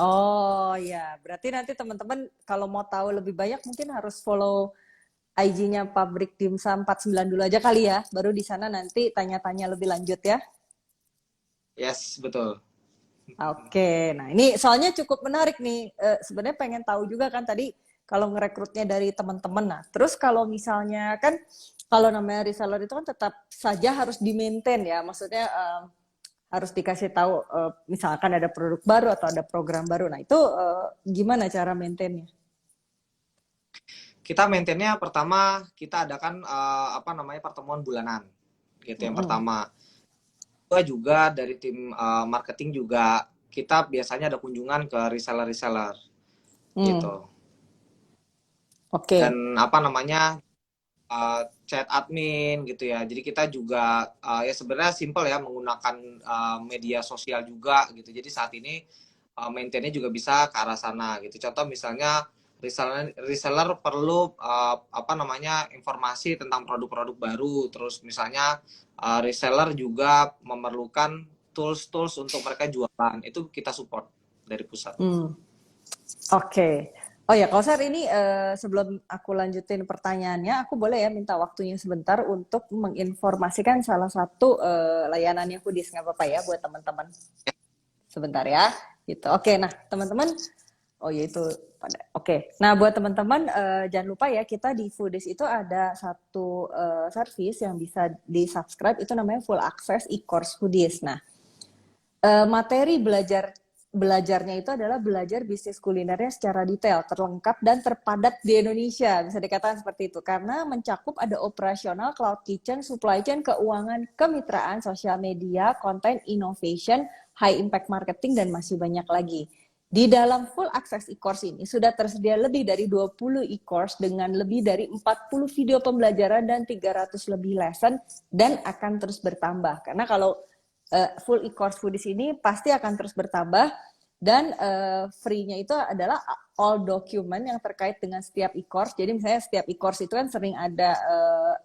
oh ya, berarti nanti teman-teman kalau mau tahu lebih banyak mungkin harus follow IG-nya Pabrik Dimsum 49 dulu aja kali ya. Baru di sana nanti tanya-tanya lebih lanjut ya. Yes, betul. Oke, nah ini soalnya cukup menarik nih. Sebenarnya pengen tahu juga kan tadi kalau ngerekrutnya dari teman-teman. Nah, terus kalau misalnya kan kalau namanya reseller itu kan tetap saja harus di-maintain ya. Maksudnya harus dikasih tahu misalkan ada produk baru atau ada program baru. Nah, itu gimana cara maintainnya? Kita maintainnya pertama kita adakan apa namanya pertemuan bulanan, gitu yang Mm-mm. pertama. Kedua juga dari tim marketing juga kita biasanya ada kunjungan ke reseller-reseller Hmm, gitu. oke. Dan apa namanya chat admin gitu ya. Jadi kita juga ya sebenarnya simple ya menggunakan media sosial juga gitu. Jadi saat ini maintainnya juga bisa ke arah sana gitu. Contoh misalnya reseller perlu apa namanya informasi tentang produk-produk baru. Terus misalnya reseller juga memerlukan tools-tools untuk mereka jualan. Itu kita support dari pusat. Hmm. Oke. Oh ya, Kausar ini sebelum aku lanjutin pertanyaannya, aku boleh ya minta waktunya sebentar untuk menginformasikan salah satu layanannya Foodies, nggak apa-apa ya buat teman-teman. Sebentar ya, gitu. Oke, nah teman-teman, oh ya itu pada. Oke, nah buat teman-teman jangan lupa ya kita di Foodies itu ada satu service yang bisa di subscribe itu namanya Full Access e-course Foodies. Nah, materi belajarnya itu adalah belajar bisnis kulinernya secara detail, terlengkap dan terpadat di Indonesia, bisa dikatakan seperti itu. Karena mencakup ada operasional, cloud kitchen, supply chain, keuangan, kemitraan, sosial media, content innovation, high impact marketing dan masih banyak lagi. Di dalam full access e-course ini sudah tersedia lebih dari 20 e-course dengan lebih dari 40 video pembelajaran dan 300 lebih lesson dan akan terus bertambah. Karena kalau full e-course Foodies ini pasti akan terus bertambah dan free-nya itu adalah all document yang terkait dengan setiap e-course. Jadi misalnya setiap e-course itu kan sering ada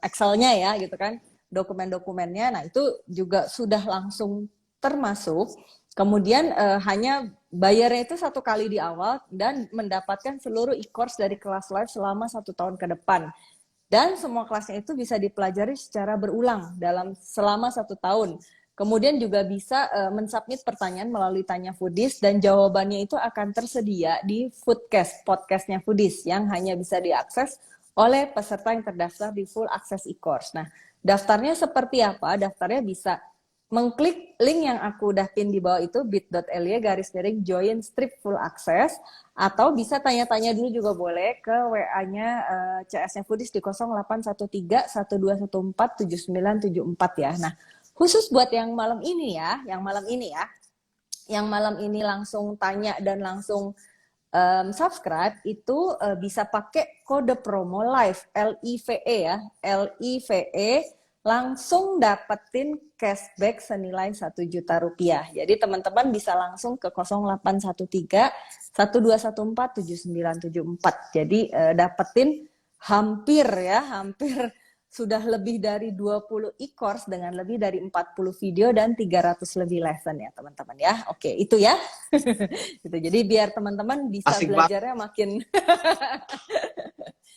Excel-nya ya gitu kan, dokumen-dokumennya. Nah, itu juga sudah langsung termasuk. Kemudian hanya bayarnya itu 1 kali di awal dan mendapatkan seluruh e-course dari kelas live selama 1 tahun ke depan. Dan semua kelasnya itu bisa dipelajari secara berulang dalam selama 1 tahun. Kemudian juga bisa mensubmit pertanyaan melalui Tanya Foodies dan jawabannya itu akan tersedia di Foodcast, podcastnya Foodies yang hanya bisa diakses oleh peserta yang terdaftar di Full Access e-course. Nah, daftarnya seperti apa? Daftarnya bisa mengklik link yang aku udah pin di bawah itu bit.ly/join strip full access atau bisa tanya-tanya dulu juga boleh ke WA-nya CS-nya Foodies di 0813 1214 7974 ya. Nah, khusus buat yang malam ini ya, yang malam ini langsung tanya dan langsung subscribe itu bisa pakai kode promo live LIVE ya, LIVE langsung dapetin cashback senilai 1 juta rupiah. Jadi teman-teman bisa langsung ke 0813 1214 7974. Jadi dapetin hampir sudah lebih dari 20 e-course dengan lebih dari 40 video dan 300 lebih lesson ya teman-teman ya. Oke, itu ya. Gitu. Jadi biar teman-teman bisa Asik banget. belajarnya makin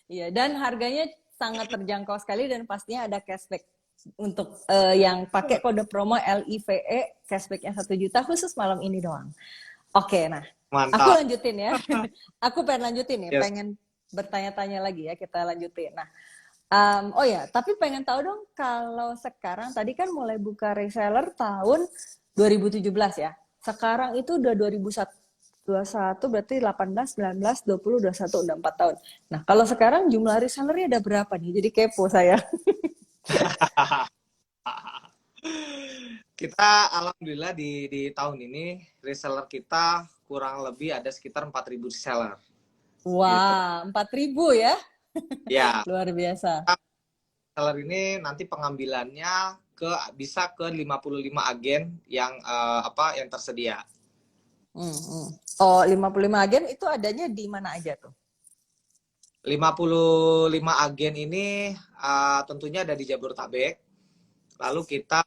iya dan harganya sangat terjangkau sekali dan pastinya ada cashback untuk yang pakai kode promo LIVE cashbacknya 1 juta khusus malam ini doang. Oke, nah aku Mantap. lanjutin ya. Aku pengen lanjutin nih, Yes. pengen bertanya-tanya lagi ya kita lanjutin. Nah, oh ya, tapi pengen tahu dong kalau sekarang tadi kan mulai buka reseller tahun 2017 ya. Sekarang itu udah 2021 berarti 18, 19, 20, 21 udah 4 tahun. Nah, kalau sekarang jumlah resellernya ada berapa nih? Jadi kepo saya. Kita alhamdulillah di tahun ini reseller kita kurang lebih ada sekitar 4.000 reseller gitu. Wah, 4.000 ya? Ya, Luar biasa. reseller ini nanti pengambilannya bisa ke 55 agen yang apa yang tersedia. Hmm, hmm. Oh, 55 agen itu adanya di mana aja tuh? 55 agen ini tentunya ada di Jabodetabek. Lalu kita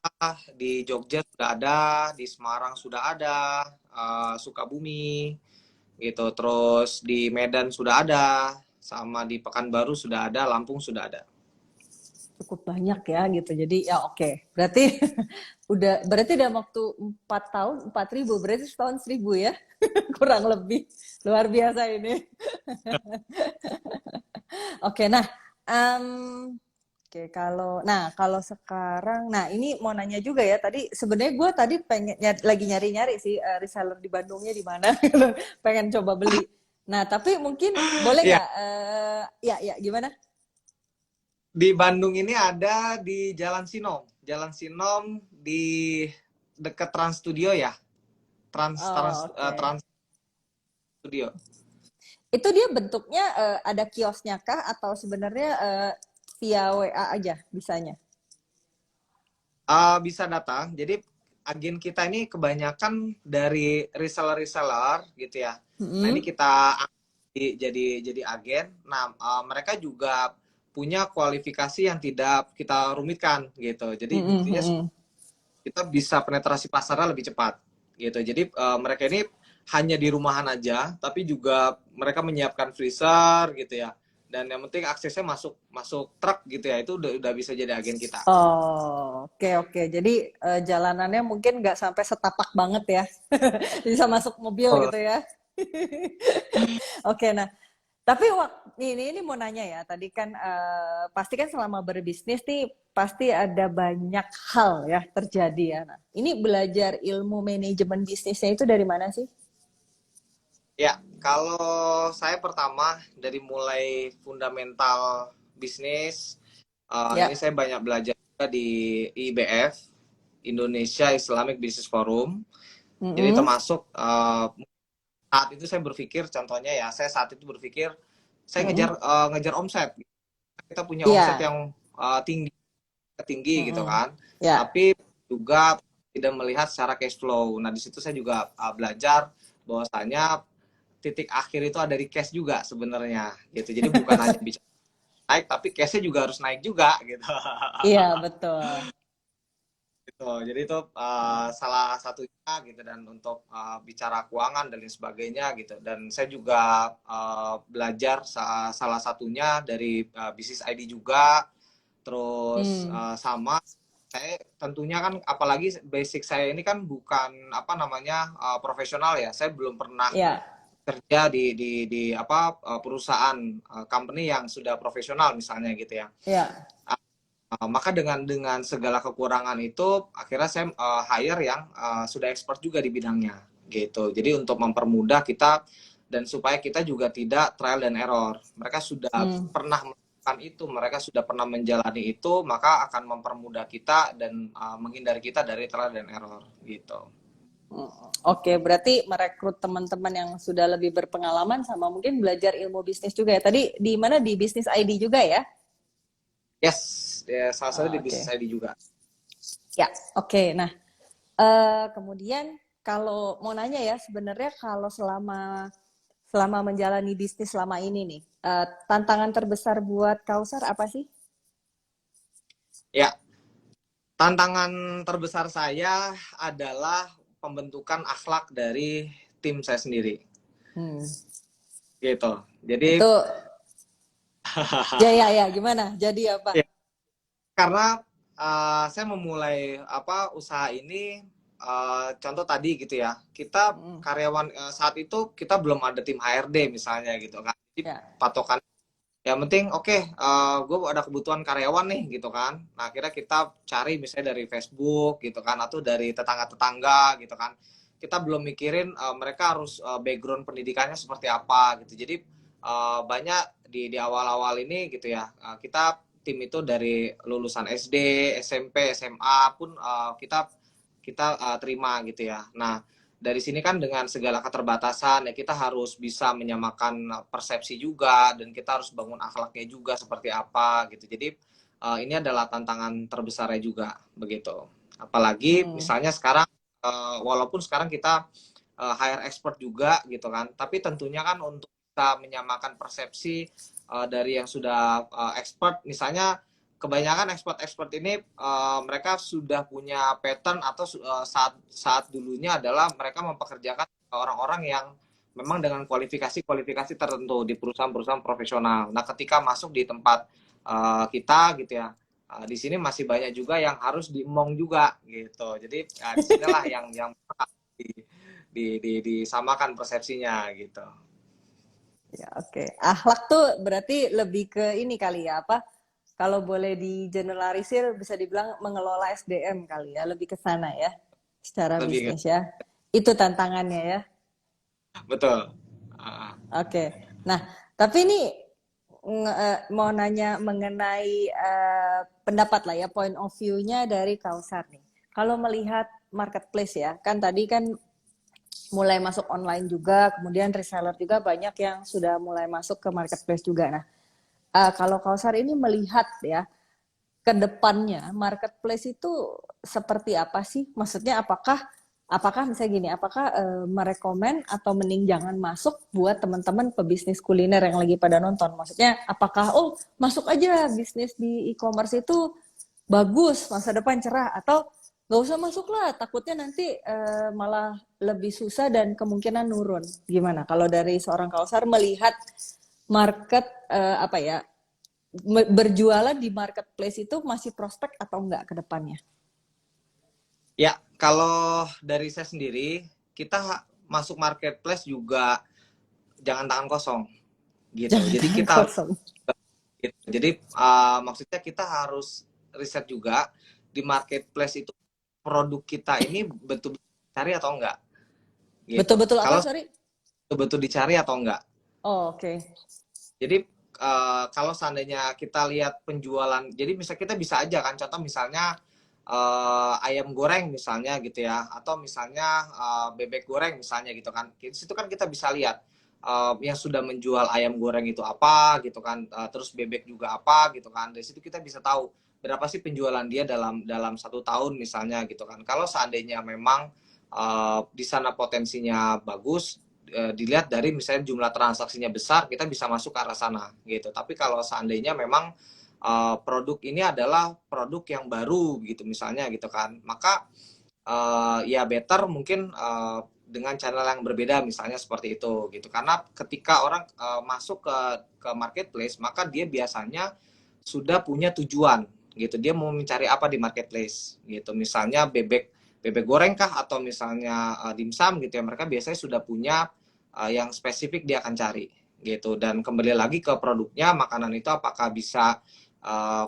di Jogja sudah ada, di Semarang sudah ada, Sukabumi gitu. Terus di Medan sudah ada, sama di Pekanbaru sudah ada, Lampung sudah ada. cukup banyak ya gitu. Jadi ya oke. Berarti berarti dalam waktu 4 tahun 4.000 berarti setahun 1.000 ya. Kurang lebih. Luar biasa ini. Oke, nah em, oke kalau sekarang nah ini mau nanya juga ya tadi sebenarnya gue tadi pengen lagi nyari-nyari sih reseller di Bandungnya di mana gitu. Pengen coba beli. Nah, tapi mungkin boleh Iya, nggak ya gimana? di Bandung ini ada di Jalan Sinom. Jalan Sinom di dekat Trans Studio ya. Oh, oke. Trans Studio. Itu dia bentuknya ada kiosnya kah atau sebenarnya via WA aja bisanya? Bisa datang. Jadi agen kita ini kebanyakan dari reseller-reseller gitu ya. Nah, ini Mm-mm. kita jadi agen. Nah, mereka juga punya kualifikasi yang tidak kita rumitkan gitu. Jadi Mm-mm, buktinya mm-mm. kita bisa penetrasi pasarnya lebih cepat gitu. Jadi mereka ini hanya di rumahan aja, tapi juga mereka menyiapkan freezer gitu ya. Dan yang penting aksesnya masuk masuk truk gitu ya, itu udah bisa jadi agen kita. Oh, oke oke. Jadi jalanannya mungkin nggak sampai setapak banget ya. Bisa masuk mobil Oh, gitu ya. Oke, nah, tapi ini mau nanya ya. Tadi kan pasti kan selama berbisnis nih pasti ada banyak hal ya terjadi ya. Nah, ini belajar ilmu manajemen bisnisnya itu dari mana sih? ya, kalau saya pertama dari mulai fundamental bisnis, ini Ya. saya banyak belajar juga di IBF, Indonesia Islamic Business Forum. Jadi Mm-mm. termasuk saat itu saya berpikir, contohnya ya, saya saat itu berpikir saya Mm-mm. ngejar omset. Kita punya omset Iya. yang tinggi tinggi gitu Mm-mm. kan, Ya. tapi juga tidak melihat secara cash flow. Nah, di situ saya juga belajar bahwasanya titik akhir itu ada di cash juga sebenarnya gitu. Jadi bukan hanya bicara naik, tapi cashnya juga harus naik juga gitu. Iya, betul. Gitu. Jadi itu salah satunya gitu, dan untuk bicara keuangan dan lain sebagainya gitu. Dan saya juga belajar salah satunya dari bisnis ID juga. Terus Hmm. sama saya tentunya kan, apalagi basic saya ini kan bukan apa namanya profesional ya. Saya belum pernah Ya. kerja di apa perusahaan company yang sudah profesional misalnya gitu ya. Ya. Maka dengan segala kekurangan itu akhirnya saya hire yang sudah expert juga di bidangnya gitu. Jadi untuk mempermudah kita dan supaya kita juga tidak trial dan error. Mereka sudah Hmm. pernah melakukan itu, mereka sudah pernah menjalani itu, maka akan mempermudah kita dan menghindari kita dari trial dan error gitu. Oke, berarti merekrut teman-teman yang sudah lebih berpengalaman sama mungkin belajar ilmu bisnis juga ya. Tadi di mana di bisnis ID juga ya? Yes, ya, salah satu di bisnis Oke. ID juga. Ya, oke. Nah, kemudian kalau mau nanya ya, sebenarnya kalau selama selama menjalani bisnis selama ini nih, tantangan terbesar buat Kausar apa sih? Ya, tantangan terbesar saya adalah pembentukan akhlak dari tim saya sendiri. Hmm. Gitu. Jadi Itu ya gimana? Jadi apa? ya, karena saya memulai apa usaha ini, contoh tadi gitu ya. Kita Hmm. karyawan saat itu kita belum ada tim HRD misalnya gitu kan. Jadi Ya, patokan yang penting oke, gue ada kebutuhan karyawan nih gitu kan. Nah, akhirnya kita cari misalnya dari Facebook gitu kan, atau dari tetangga-tetangga gitu kan. Kita belum mikirin mereka harus background pendidikannya seperti apa gitu. Jadi banyak di awal-awal ini gitu ya, kita tim itu dari lulusan SD, SMP, SMA pun kita kita terima gitu ya. Nah, dari sini kan dengan segala keterbatasan ya kita harus bisa menyamakan persepsi juga, dan kita harus bangun akhlaknya juga seperti apa gitu. Jadi ini adalah tantangan terbesarnya juga begitu. Apalagi hmm, misalnya sekarang walaupun sekarang kita hire expert juga gitu kan, tapi tentunya kan untuk kita menyamakan persepsi dari yang sudah expert, misalnya kebanyakan expert-expert ini mereka sudah punya pattern, atau saat dulunya adalah mereka mempekerjakan orang-orang yang memang dengan kualifikasi tertentu di perusahaan-perusahaan profesional. Nah, ketika masuk di tempat kita gitu ya, Di sini masih banyak juga yang harus diemong juga gitu. Jadi disinilah yang di, disamakan persepsinya gitu. Ya, oke. Akhlak tuh berarti lebih ke ini kali ya, apa? Kalau boleh di generalisir bisa dibilang mengelola SDM kali ya, lebih ke sana ya, secara Lebih bisnis ya. Itu tantangannya ya. betul. Uh, Oke. Nah, tapi ini mau nanya mengenai pendapat lah ya, point of view-nya dari Kausar nih. Kalau melihat marketplace ya, kan tadi kan mulai masuk online juga, kemudian reseller juga banyak yang sudah mulai masuk ke marketplace juga. Nah, kalau Kausar ini melihat ya, ke depannya marketplace itu seperti apa sih? Maksudnya apakah misalnya gini, apakah merekomen atau mending jangan masuk buat teman-teman pebisnis kuliner yang lagi pada nonton? Maksudnya apakah masuk aja bisnis di e-commerce itu bagus, masa depan cerah, atau nggak usah masuk lah, takutnya nanti malah lebih susah dan kemungkinan nurun. Gimana kalau dari seorang Kausar melihat market apa ya, berjualan di marketplace itu masih prospek atau enggak ke depannya? Ya, kalau dari saya sendiri, kita masuk marketplace juga jangan tangan kosong gitu. Jangan Jadi tangan kita harus kosong. gitu. Jadi maksudnya kita harus riset juga di marketplace itu produk kita ini betul-betul dicari atau enggak gitu. Betul-betul apa, Kalau sorry? betul-betul dicari atau enggak. Oh, oke. Okay. Jadi kalau seandainya kita lihat penjualan, jadi misalnya kita bisa aja kan, contoh misalnya ayam goreng misalnya gitu ya, atau misalnya bebek goreng misalnya gitu kan. Di situ kan kita bisa lihat yang sudah menjual ayam goreng itu apa gitu kan, terus bebek juga apa gitu kan. Dari situ kita bisa tahu berapa sih penjualan dia dalam dalam 1 tahun misalnya gitu kan. Kalau seandainya memang di sana potensinya bagus, dilihat dari misalnya jumlah transaksinya besar, kita bisa masuk ke arah sana gitu. Tapi kalau seandainya memang produk ini adalah produk yang baru gitu misalnya gitu kan, maka ya better mungkin dengan channel yang berbeda misalnya seperti itu gitu. Karena ketika orang masuk ke marketplace, maka dia biasanya sudah punya tujuan gitu. Dia mau mencari apa di marketplace gitu. Misalnya bebek bebek goreng kah, atau misalnya dimsum gitu ya. Mereka biasanya sudah punya yang spesifik dia akan cari gitu. Dan kembali lagi ke produknya, makanan itu apakah bisa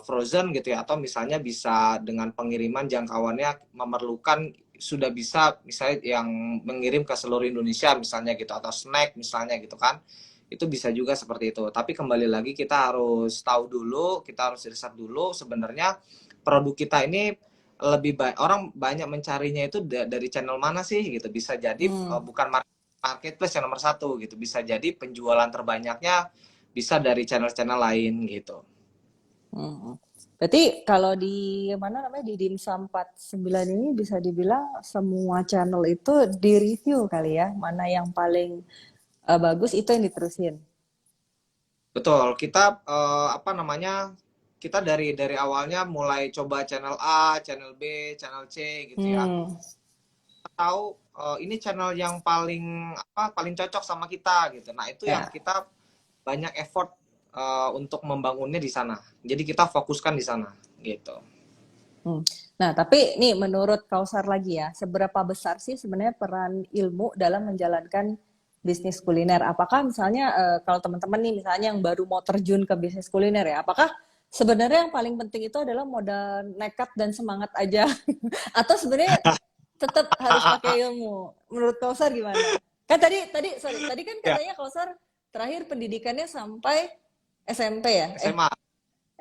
frozen gitu ya, atau misalnya bisa dengan pengiriman jangkauannya memerlukan sudah bisa misalnya yang mengirim ke seluruh Indonesia misalnya gitu, atau snack misalnya gitu kan, itu bisa juga seperti itu. Tapi kembali lagi kita harus tahu dulu, kita harus riset dulu sebenarnya produk kita ini lebih banyak orang banyak mencarinya itu dari channel mana sih gitu. Bisa jadi bukan marketplace yang nomor satu gitu, bisa jadi penjualan terbanyaknya bisa dari channel-channel lain gitu. Berarti kalau di mana namanya di Dimsum 49 ini bisa dibilang semua channel itu di-review kali ya, mana yang paling bagus itu yang diterusin. Betul, kita apa namanya? Kita dari awalnya mulai coba channel A, channel B, channel C gitu ya. Hmm. Kita tahu ini channel yang paling cocok sama kita gitu. Nah, itu yang Ya. kita banyak effort untuk membangunnya di sana. Jadi kita fokuskan di sana gitu. Hmm. Nah, tapi nih menurut Kausar lagi ya, seberapa besar sih sebenarnya peran ilmu dalam menjalankan bisnis kuliner? Apakah misalnya kalau teman-teman nih misalnya yang baru mau terjun ke bisnis kuliner ya, apakah sebenarnya yang paling penting itu adalah modal nekat dan semangat aja? Atau sebenarnya tetap harus pakai ilmu? Menurut Kausar gimana? Kan tadi kan Ya, katanya Kausar terakhir pendidikannya sampai SMP ya? SMA,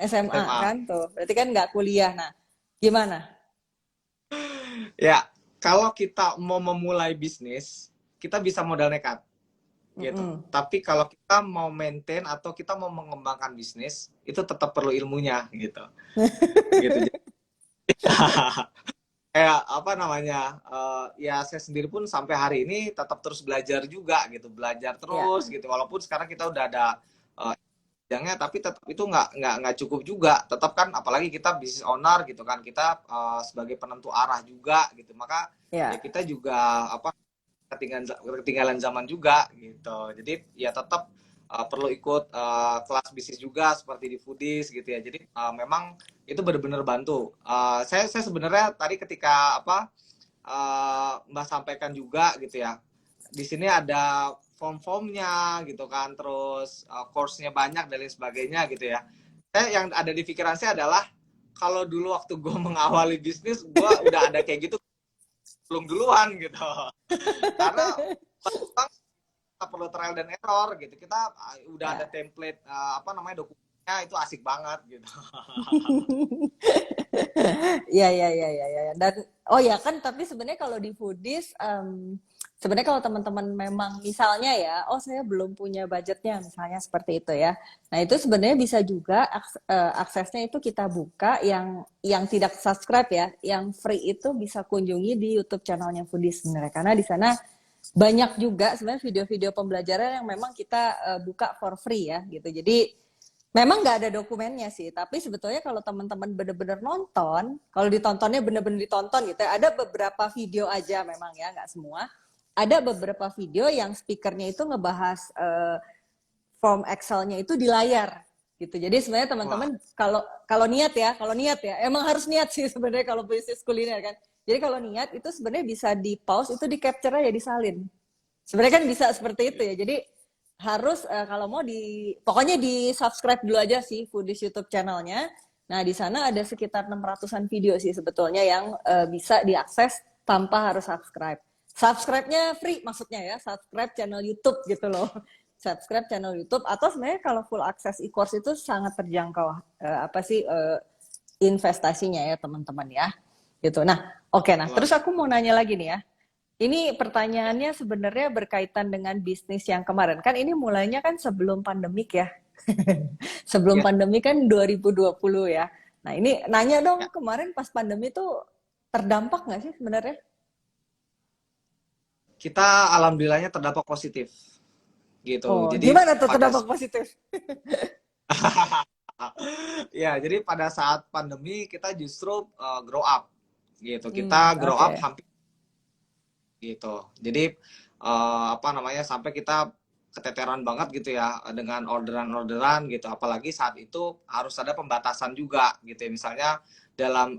SMA SMA. kan tuh. Berarti kan nggak kuliah. Nah, gimana? Ya, kalau kita mau memulai bisnis, kita bisa modal nekat gitu. Mm-mm. Tapi kalau kita mau maintain atau kita mau mengembangkan bisnis, itu tetap perlu ilmunya gitu. Gitu. Kayak apa namanya? Ya saya sendiri pun sampai hari ini tetap terus belajar juga gitu, belajar Ya, terus gitu. Walaupun sekarang kita udah ada bidangnya, tapi tetap itu nggak cukup juga. Tetap kan, apalagi kita business owner gitu kan, kita sebagai penentu arah juga gitu. Maka ya ya. kita juga ketinggalan zaman juga gitu. Jadi ya tetap perlu ikut kelas bisnis juga seperti di Foodies gitu ya. Jadi memang itu benar-benar bantu. Saya sebenarnya tadi ketika Mbak sampaikan juga gitu ya. Di sini ada form-formnya gitu kan, terus course-nya banyak dan lain sebagainya gitu ya. Saya yang ada di pikiran saya adalah kalau dulu waktu gue mengawali bisnis, gue udah ada kayak gitu belum duluan gitu. Karena kita perlu trial dan error gitu. Kita udah ada Ya. template dokumennya itu asik banget gitu. Iya, iya, iya, iya, iya. Dan oh ya kan, tapi sebenarnya kalau di Foodies, sebenarnya kalau teman-teman memang misalnya ya, oh saya belum punya budgetnya, misalnya seperti itu ya. Nah itu sebenarnya bisa juga aksesnya itu kita buka yang tidak subscribe ya, yang free itu bisa kunjungi di YouTube channelnya Foodies sebenarnya, karena di sana banyak juga sebenarnya video-video pembelajaran yang memang kita buka for free ya gitu. Jadi memang nggak ada dokumennya sih, tapi sebetulnya kalau teman-teman bener-bener nonton, kalau ditontonnya bener-bener ditonton gitu ya, ada beberapa video aja memang ya, nggak semua. Ada beberapa video yang speakernya itu ngebahas form Excel-nya itu di layar gitu. Jadi sebenarnya Wah, teman-teman kalau niat ya, emang harus niat sih sebenarnya kalau bisnis kuliner kan. Jadi kalau niat itu sebenarnya bisa di pause, itu di capture aja, disalin. Sebenarnya kan bisa seperti itu ya. Jadi harus kalau mau pokoknya di subscribe dulu aja sih Foodies YouTube channelnya. Nah di sana ada sekitar 600-an video sih sebetulnya yang bisa diakses tanpa harus subscribe. Subscribe-nya free maksudnya ya, subscribe channel YouTube gitu loh. Subscribe channel YouTube, atau sebenarnya kalau full access e-course itu sangat terjangkau investasinya ya teman-teman ya. Gitu. Nah, oke, nah luar terus aku mau nanya lagi nih ya. Ini pertanyaannya sebenarnya berkaitan dengan bisnis yang kemarin. Kan ini mulainya kan sebelum pandemik ya. Sebelum ya. pandemi kan 2020 ya. Nah ini nanya Ya. dong, kemarin pas pandemi tuh terdampak nggak sih sebenarnya? Kita alhamdulillahnya terdampak positif gitu. Oh, Jadi gimana tuh pada terdampak positif? ya, jadi pada saat pandemi kita justru grow up gitu. Kita grow Oke. up hampir gitu. Jadi sampai kita keteteran banget gitu ya dengan orderan-orderan gitu. Apalagi saat itu harus ada pembatasan juga gitu ya. Misalnya dalam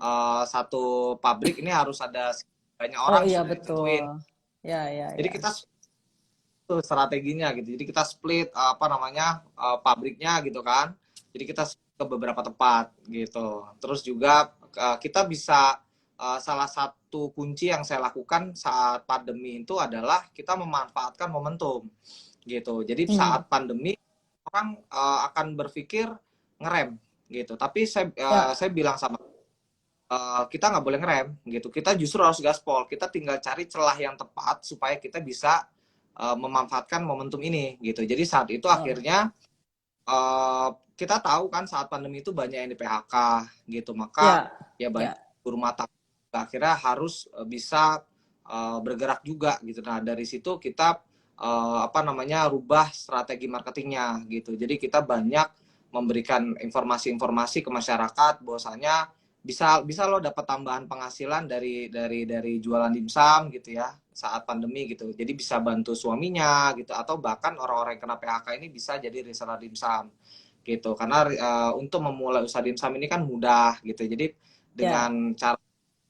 satu pabrik ini harus ada banyak Oh orang iya sudah betul. ditentuin. Ya ya Jadi ya. kita tuh strateginya gitu. Jadi kita split pabriknya gitu kan. Jadi kita ke beberapa tempat gitu. Terus juga kita bisa salah satu kunci yang saya lakukan saat pandemi itu adalah kita memanfaatkan momentum gitu. Jadi Hmm, saat pandemi orang akan berpikir ngerem gitu. Tapi ya. saya bilang sama kita nggak boleh ngerem gitu. Kita justru harus gaspol. Kita tinggal cari celah yang tepat supaya kita bisa memanfaatkan momentum ini gitu. Jadi saat itu Oh, akhirnya kita tahu kan saat pandemi itu banyak yang di PHK gitu. Maka ya. ya banyak Ya. rumah tangga akhirnya harus bisa bergerak juga gitu. Nah, dari situ kita rubah strategi marketingnya gitu. Jadi kita banyak memberikan informasi-informasi ke masyarakat bahwasanya bisa bisa lo dapat tambahan penghasilan dari jualan dimsum gitu ya saat pandemi gitu. Jadi bisa bantu suaminya gitu atau bahkan orang-orang yang kena PHK ini bisa jadi reseller dimsum gitu. Karena untuk memulai usaha dimsum ini kan mudah gitu. Jadi Ya. dengan cara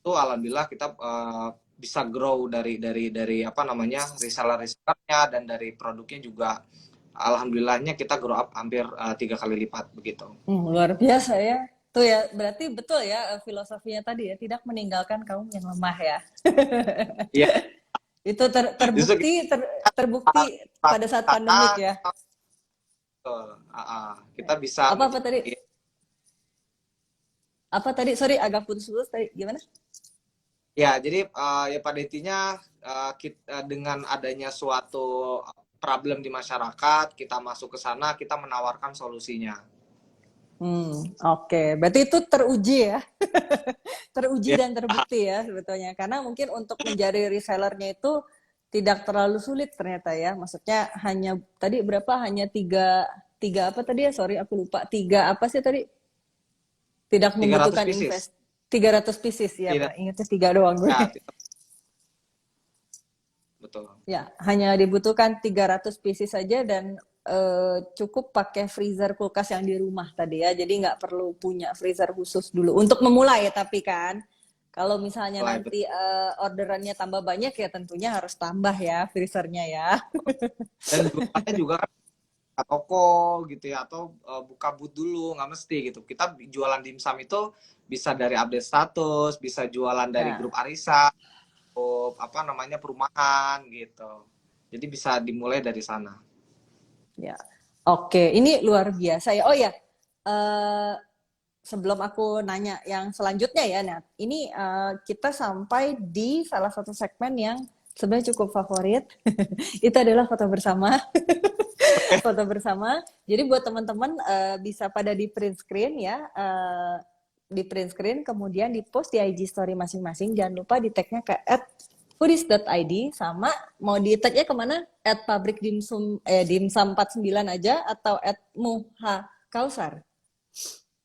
itu alhamdulillah kita bisa grow dari reseller-resellernya dan dari produknya juga alhamdulillahnya kita grow up hampir 3 kali lipat begitu. Luar biasa ya. Tuh ya, berarti betul ya filosofinya tadi ya, tidak meninggalkan kaum yang lemah ya. Iya, Itu justru terbukti pada saat pandemik kita ya. kita bisa Apa tadi? menjadi Apa tadi? Sorry, agak putus-putus tadi. Gimana? ya jadi ya pada intinya kita dengan adanya suatu problem di masyarakat kita masuk ke sana kita menawarkan solusinya. Oke. Berarti itu teruji ya. Teruji Ya, dan terbukti ya sebetulnya. Karena mungkin untuk menjadi resellernya itu tidak terlalu sulit ternyata ya. Maksudnya hanya tadi berapa? Hanya tiga apa tadi ya? Sorry, aku lupa. Tiga apa sih tadi? Tidak 300 membutuhkan pieces. 300 pieces ya. Tidak, Ingatnya tiga doang gue. ya, betul. Ya, hanya dibutuhkan 300 pieces saja dan cukup pakai freezer kulkas yang di rumah tadi ya. Jadi nggak perlu punya freezer khusus dulu untuk memulai. Tapi kan kalau misalnya nanti orderannya tambah banyak ya tentunya harus tambah ya freezernya ya. Dan jualannya juga kan buka toko gitu ya, atau buka booth dulu, nggak mesti gitu. Kita jualan dimsum itu bisa dari update status, bisa jualan dari Ya, grup arisan, grup apa namanya perumahan gitu. Jadi bisa dimulai dari sana. ya. Oke, ini luar biasa ya. Oh ya, eh, sebelum aku nanya yang selanjutnya ya, Nat. Ini kita sampai di salah satu segmen yang sebenarnya cukup favorit. Itu adalah foto bersama. Foto bersama. Jadi buat teman-teman bisa pada di print screen ya, di print screen kemudian di post di IG story masing-masing. Jangan lupa di tagnya ke @foodies.id sama mau di tagnya kemana? @pabrikdimsum dimsum 49 aja atau @muhakausar.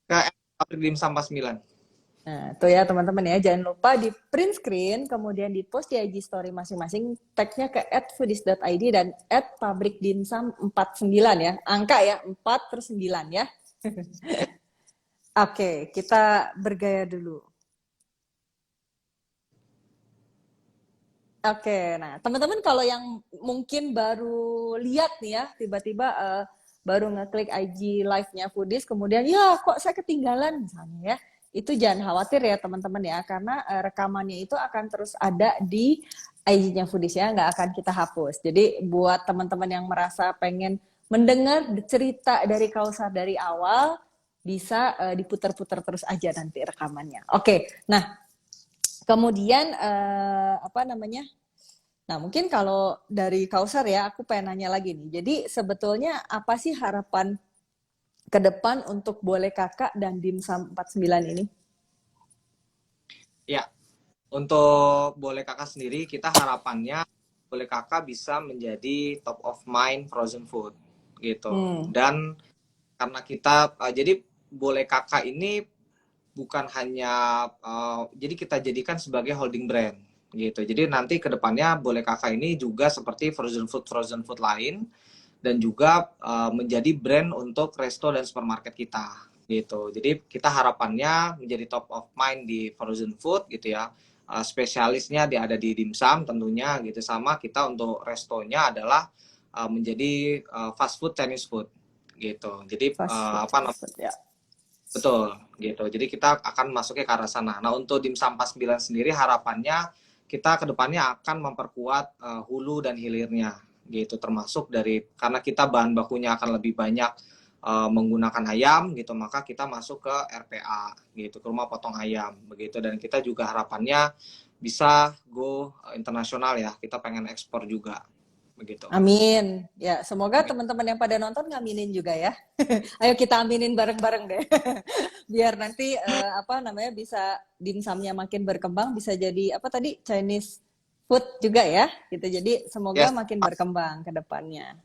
Ke pabrik dimsum 49. Nah, itu ya teman-teman ya, jangan lupa di print screen, kemudian di post di IG story masing-masing, tagnya ke @foodies.id dan @pabrikdimsum49 ya, angka ya, 4 terus 9 ya. Oke, kita bergaya dulu. Oke, nah teman-teman kalau yang mungkin baru lihat nih ya, tiba-tiba baru ngeklik IG live-nya Foodies, kemudian ya kok saya ketinggalan misalnya ya, itu jangan khawatir ya teman-teman ya, karena rekamannya itu akan terus ada di IG-nya Foodies ya, nggak akan kita hapus. Jadi buat teman-teman yang merasa pengen mendengar cerita dari Kausar dari awal, bisa diputar-putar terus aja nanti rekamannya. Oke, nah kemudian apa namanya? Nah, mungkin kalau dari Kausar ya, aku pengen nanya lagi nih. Jadi sebetulnya apa sih harapan ke depan untuk Boleh Kakak dan Dimsum 49 ini? Ya, untuk Boleh Kakak sendiri, kita harapannya Boleh Kakak bisa menjadi top of mind frozen food gitu. Hmm, Dan karena kita jadi Boleh Kakak ini bukan hanya jadi kita jadikan sebagai holding brand gitu. Jadi nanti kedepannya Boleh Kakak ini juga seperti frozen food lain dan juga menjadi brand untuk resto dan supermarket kita gitu. Jadi kita harapannya menjadi top of mind di frozen food gitu ya. Spesialisnya dia ada di dimsum tentunya gitu, sama kita untuk restonya adalah menjadi fast food Chinese food gitu. Jadi fast food, apa fast food ya. betul gitu. Jadi kita akan masuknya ke arah sana. Nah, untuk dimsum 49 sendiri harapannya kita kedepannya akan memperkuat hulu dan hilirnya gitu, termasuk dari karena kita bahan bakunya akan lebih banyak menggunakan ayam gitu, maka kita masuk ke RPA gitu, ke rumah potong ayam begitu, dan kita juga harapannya bisa go internasional ya. Kita pengen ekspor juga begitu. Amin. Ya, semoga Amin. teman-teman yang pada nonton ngaminin juga ya. Ayo kita aminin bareng-bareng deh. Biar nanti apa namanya bisa dimsumnya makin berkembang, bisa jadi apa tadi Chinese food juga ya. Gitu. Jadi semoga Yes. makin berkembang ke depannya.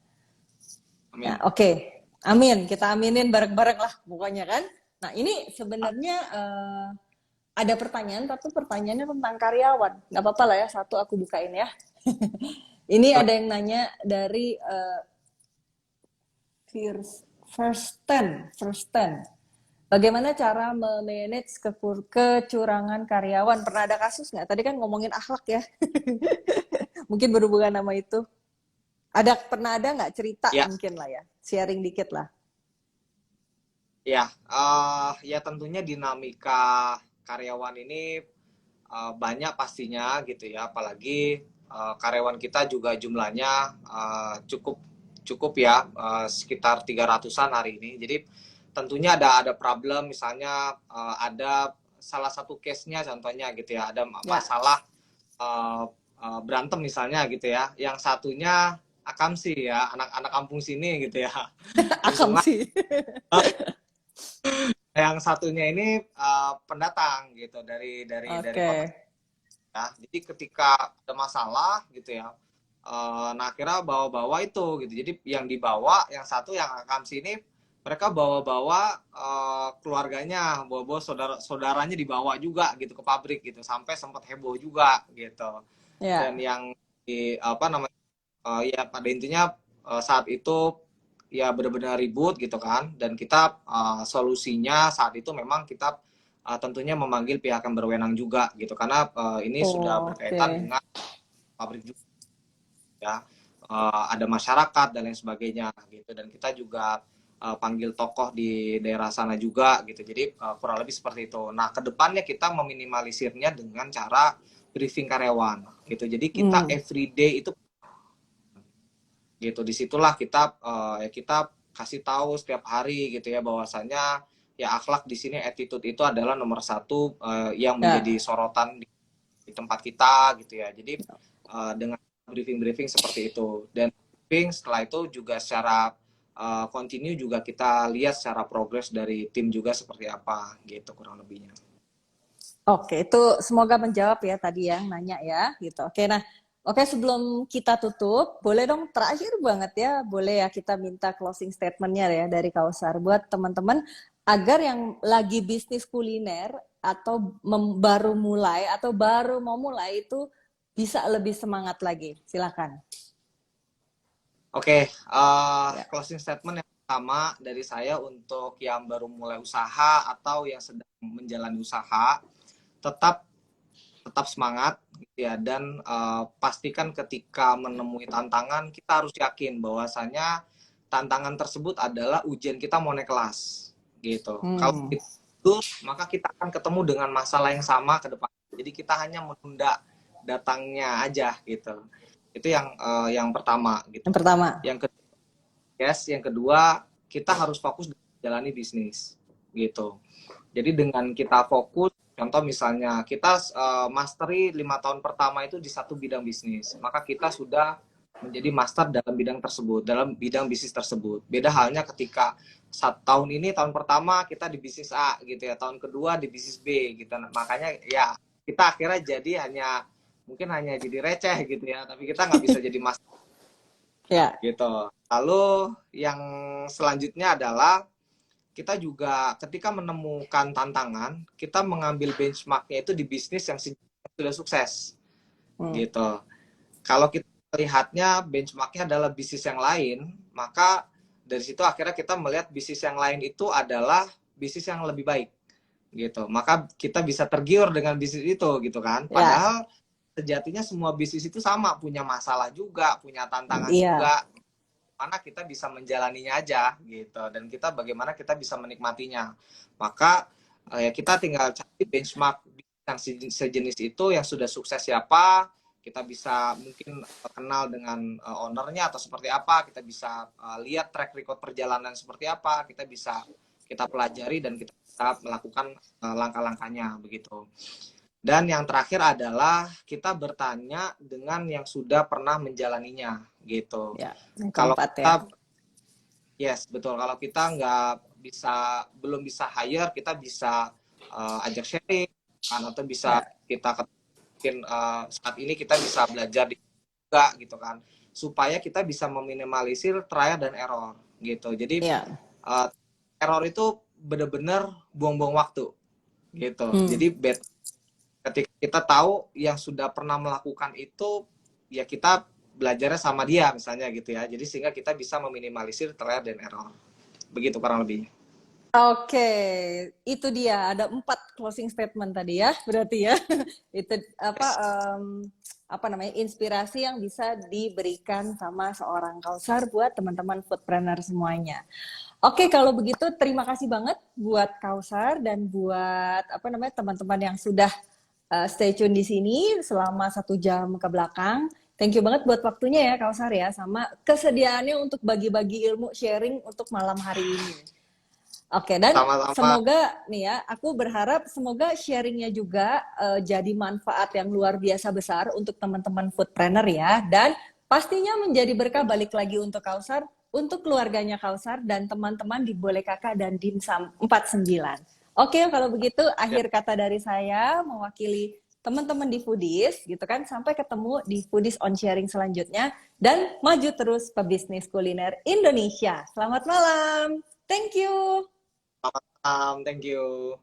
Nah, Amin. oke. Amin. Kita aminin bareng-bareng lah pokoknya kan. Nah, ini sebenarnya ada pertanyaan, tapi pertanyaannya tentang karyawan. Nggak apa-apa lah ya, satu aku bukain ya. Ini ada yang nanya dari First Ten. Bagaimana cara memanage kecurangan karyawan? Pernah ada kasus nggak? Tadi kan ngomongin akhlak ya. Mungkin berhubungan sama itu. Pernah ada nggak cerita Ya, mungkin lah ya? Sharing dikit lah. ya, ya tentunya dinamika karyawan ini banyak pastinya gitu ya, apalagi karyawan kita juga jumlahnya cukup cukup ya, sekitar 300-an hari ini. Jadi tentunya ada problem, misalnya ada salah satu case-nya contohnya gitu ya, ada Ya, masalah berantem misalnya gitu ya. Yang satunya akamsi ya, anak-anak kampung sini gitu ya. Di akam sungai. sih. Yang satunya ini pendatang gitu dari Oke. kota ya. Jadi ketika ada masalah gitu ya, nah akhirnya bawa-bawa itu gitu. Jadi yang dibawa, yang satu yang akam sini, mereka bawa-bawa keluarganya, bawa-bawa saudara-saudaranya dibawa juga gitu ke pabrik gitu, sampai sempat heboh juga gitu. Dan Ya. yang di apa namanya, ya pada intinya saat itu ya benar-benar ribut gitu kan, dan kita solusinya saat itu memang kita tentunya memanggil pihak yang berwenang juga gitu, karena ini sudah berkaitan Oke. dengan pabrik juga ya. Ada masyarakat dan lain sebagainya gitu, dan kita juga panggil tokoh di daerah sana juga gitu, jadi kurang lebih seperti itu. Nah, kedepannya kita meminimalisirnya dengan cara briefing karyawan gitu, jadi kita Hmm. everyday itu gitu, disitulah kita ya kita kasih tahu setiap hari gitu ya, bahwasanya ya akhlak di sini, attitude itu adalah nomor satu yang menjadi Ya. sorotan di tempat kita gitu ya. Jadi dengan briefing-briefing seperti itu, dan briefing setelah itu juga secara continue juga kita lihat secara progres dari tim juga seperti apa gitu kurang lebihnya. Oke, itu semoga menjawab ya tadi yang nanya ya, gitu. Oke, nah, oke sebelum kita tutup, boleh dong terakhir banget ya, boleh ya kita minta closing statement-nya ya dari Kausar buat teman-teman agar yang lagi bisnis kuliner atau baru mulai atau baru mau mulai itu bisa lebih semangat lagi. Silakan. Oke, Ya. closing statement yang pertama dari saya untuk yang baru mulai usaha atau yang sedang menjalani usaha, tetap tetap semangat gitu ya, dan pastikan ketika menemui tantangan kita harus yakin bahwasanya tantangan tersebut adalah ujian kita mau naik kelas gitu. Kalau Hmm. itu, maka kita akan ketemu dengan masalah yang sama ke depan. Jadi kita hanya menunda datangnya aja gitu. Itu yang pertama gitu. Yang pertama. Yang kedua, yang kedua, kita harus fokus menjalani bisnis gitu. Jadi dengan kita fokus, contoh misalnya kita mastery 5 tahun pertama itu di satu bidang bisnis, maka kita sudah menjadi master dalam bidang tersebut, dalam bidang bisnis tersebut. Beda halnya ketika tahun ini, tahun pertama kita di bisnis A gitu ya, tahun kedua di bisnis B gitu. Nah, makanya ya kita akhirnya jadi mungkin hanya jadi receh gitu ya, tapi kita nggak bisa jadi master Ya. gitu. Lalu yang selanjutnya adalah kita juga ketika menemukan tantangan, kita mengambil benchmarknya itu di bisnis yang sudah sukses Hmm. gitu. Kalau kita lihatnya benchmarknya adalah bisnis yang lain, maka dari situ akhirnya kita melihat bisnis yang lain itu adalah bisnis yang lebih baik gitu. Maka kita bisa tergiur dengan bisnis itu gitu kan. Ya. Padahal sejatinya semua bisnis itu sama, punya masalah juga, punya tantangan Iya. juga, mana kita bisa menjalaninya aja gitu, dan kita bagaimana kita bisa menikmatinya. Maka ya kita tinggal cari benchmark yang sejenis itu yang sudah sukses siapa, kita bisa mungkin kenal dengan ownernya atau seperti apa, kita bisa lihat track record perjalanan seperti apa, kita pelajari dan kita bisa melakukan langkah-langkahnya begitu. Dan yang terakhir adalah kita bertanya dengan yang sudah pernah menjalaninya gitu. Ya. Yang Kalau keempat ya. kita, yes betul, kalau kita belum bisa hire, kita bisa ajak sharing kan, atau bisa Ya. kita mungkin saat ini kita bisa belajar juga gitu kan, supaya kita bisa meminimalisir trial dan error gitu. Jadi Ya. error itu benar-benar buang-buang waktu gitu. Hmm. Jadi ketika kita tahu yang sudah pernah melakukan itu, ya kita belajarnya sama dia misalnya gitu ya. Jadi sehingga kita bisa meminimalisir trial dan error. Begitu kurang lebih. Oke, itu dia ada 4 closing statement tadi ya, berarti ya. Itu Yes. apa namanya inspirasi yang bisa diberikan sama seorang Kausar buat teman-teman foodpreneur semuanya. Oke, kalau begitu terima kasih banget buat Kausar dan buat apa namanya teman-teman yang sudah stay tune di sini selama 1 jam ke belakang. Thank you banget buat waktunya ya Kausar ya, sama kesediaannya untuk bagi-bagi ilmu sharing untuk malam hari ini. Oke, dan Sama-sama. semoga nih ya, aku berharap semoga sharingnya juga jadi manfaat yang luar biasa besar untuk teman-teman foodpreneur ya, dan pastinya menjadi berkah balik lagi untuk Kausar, untuk keluarganya Kausar dan teman-teman di Boleh Kakak dan Dimsum 49. Oke, kalau begitu Ya. akhir kata dari saya mewakili teman-teman di Foodies gitu kan, sampai ketemu di Foodies on Sharing selanjutnya dan maju terus pebisnis kuliner Indonesia. Selamat malam. Thank you. Selamat malam. Thank you.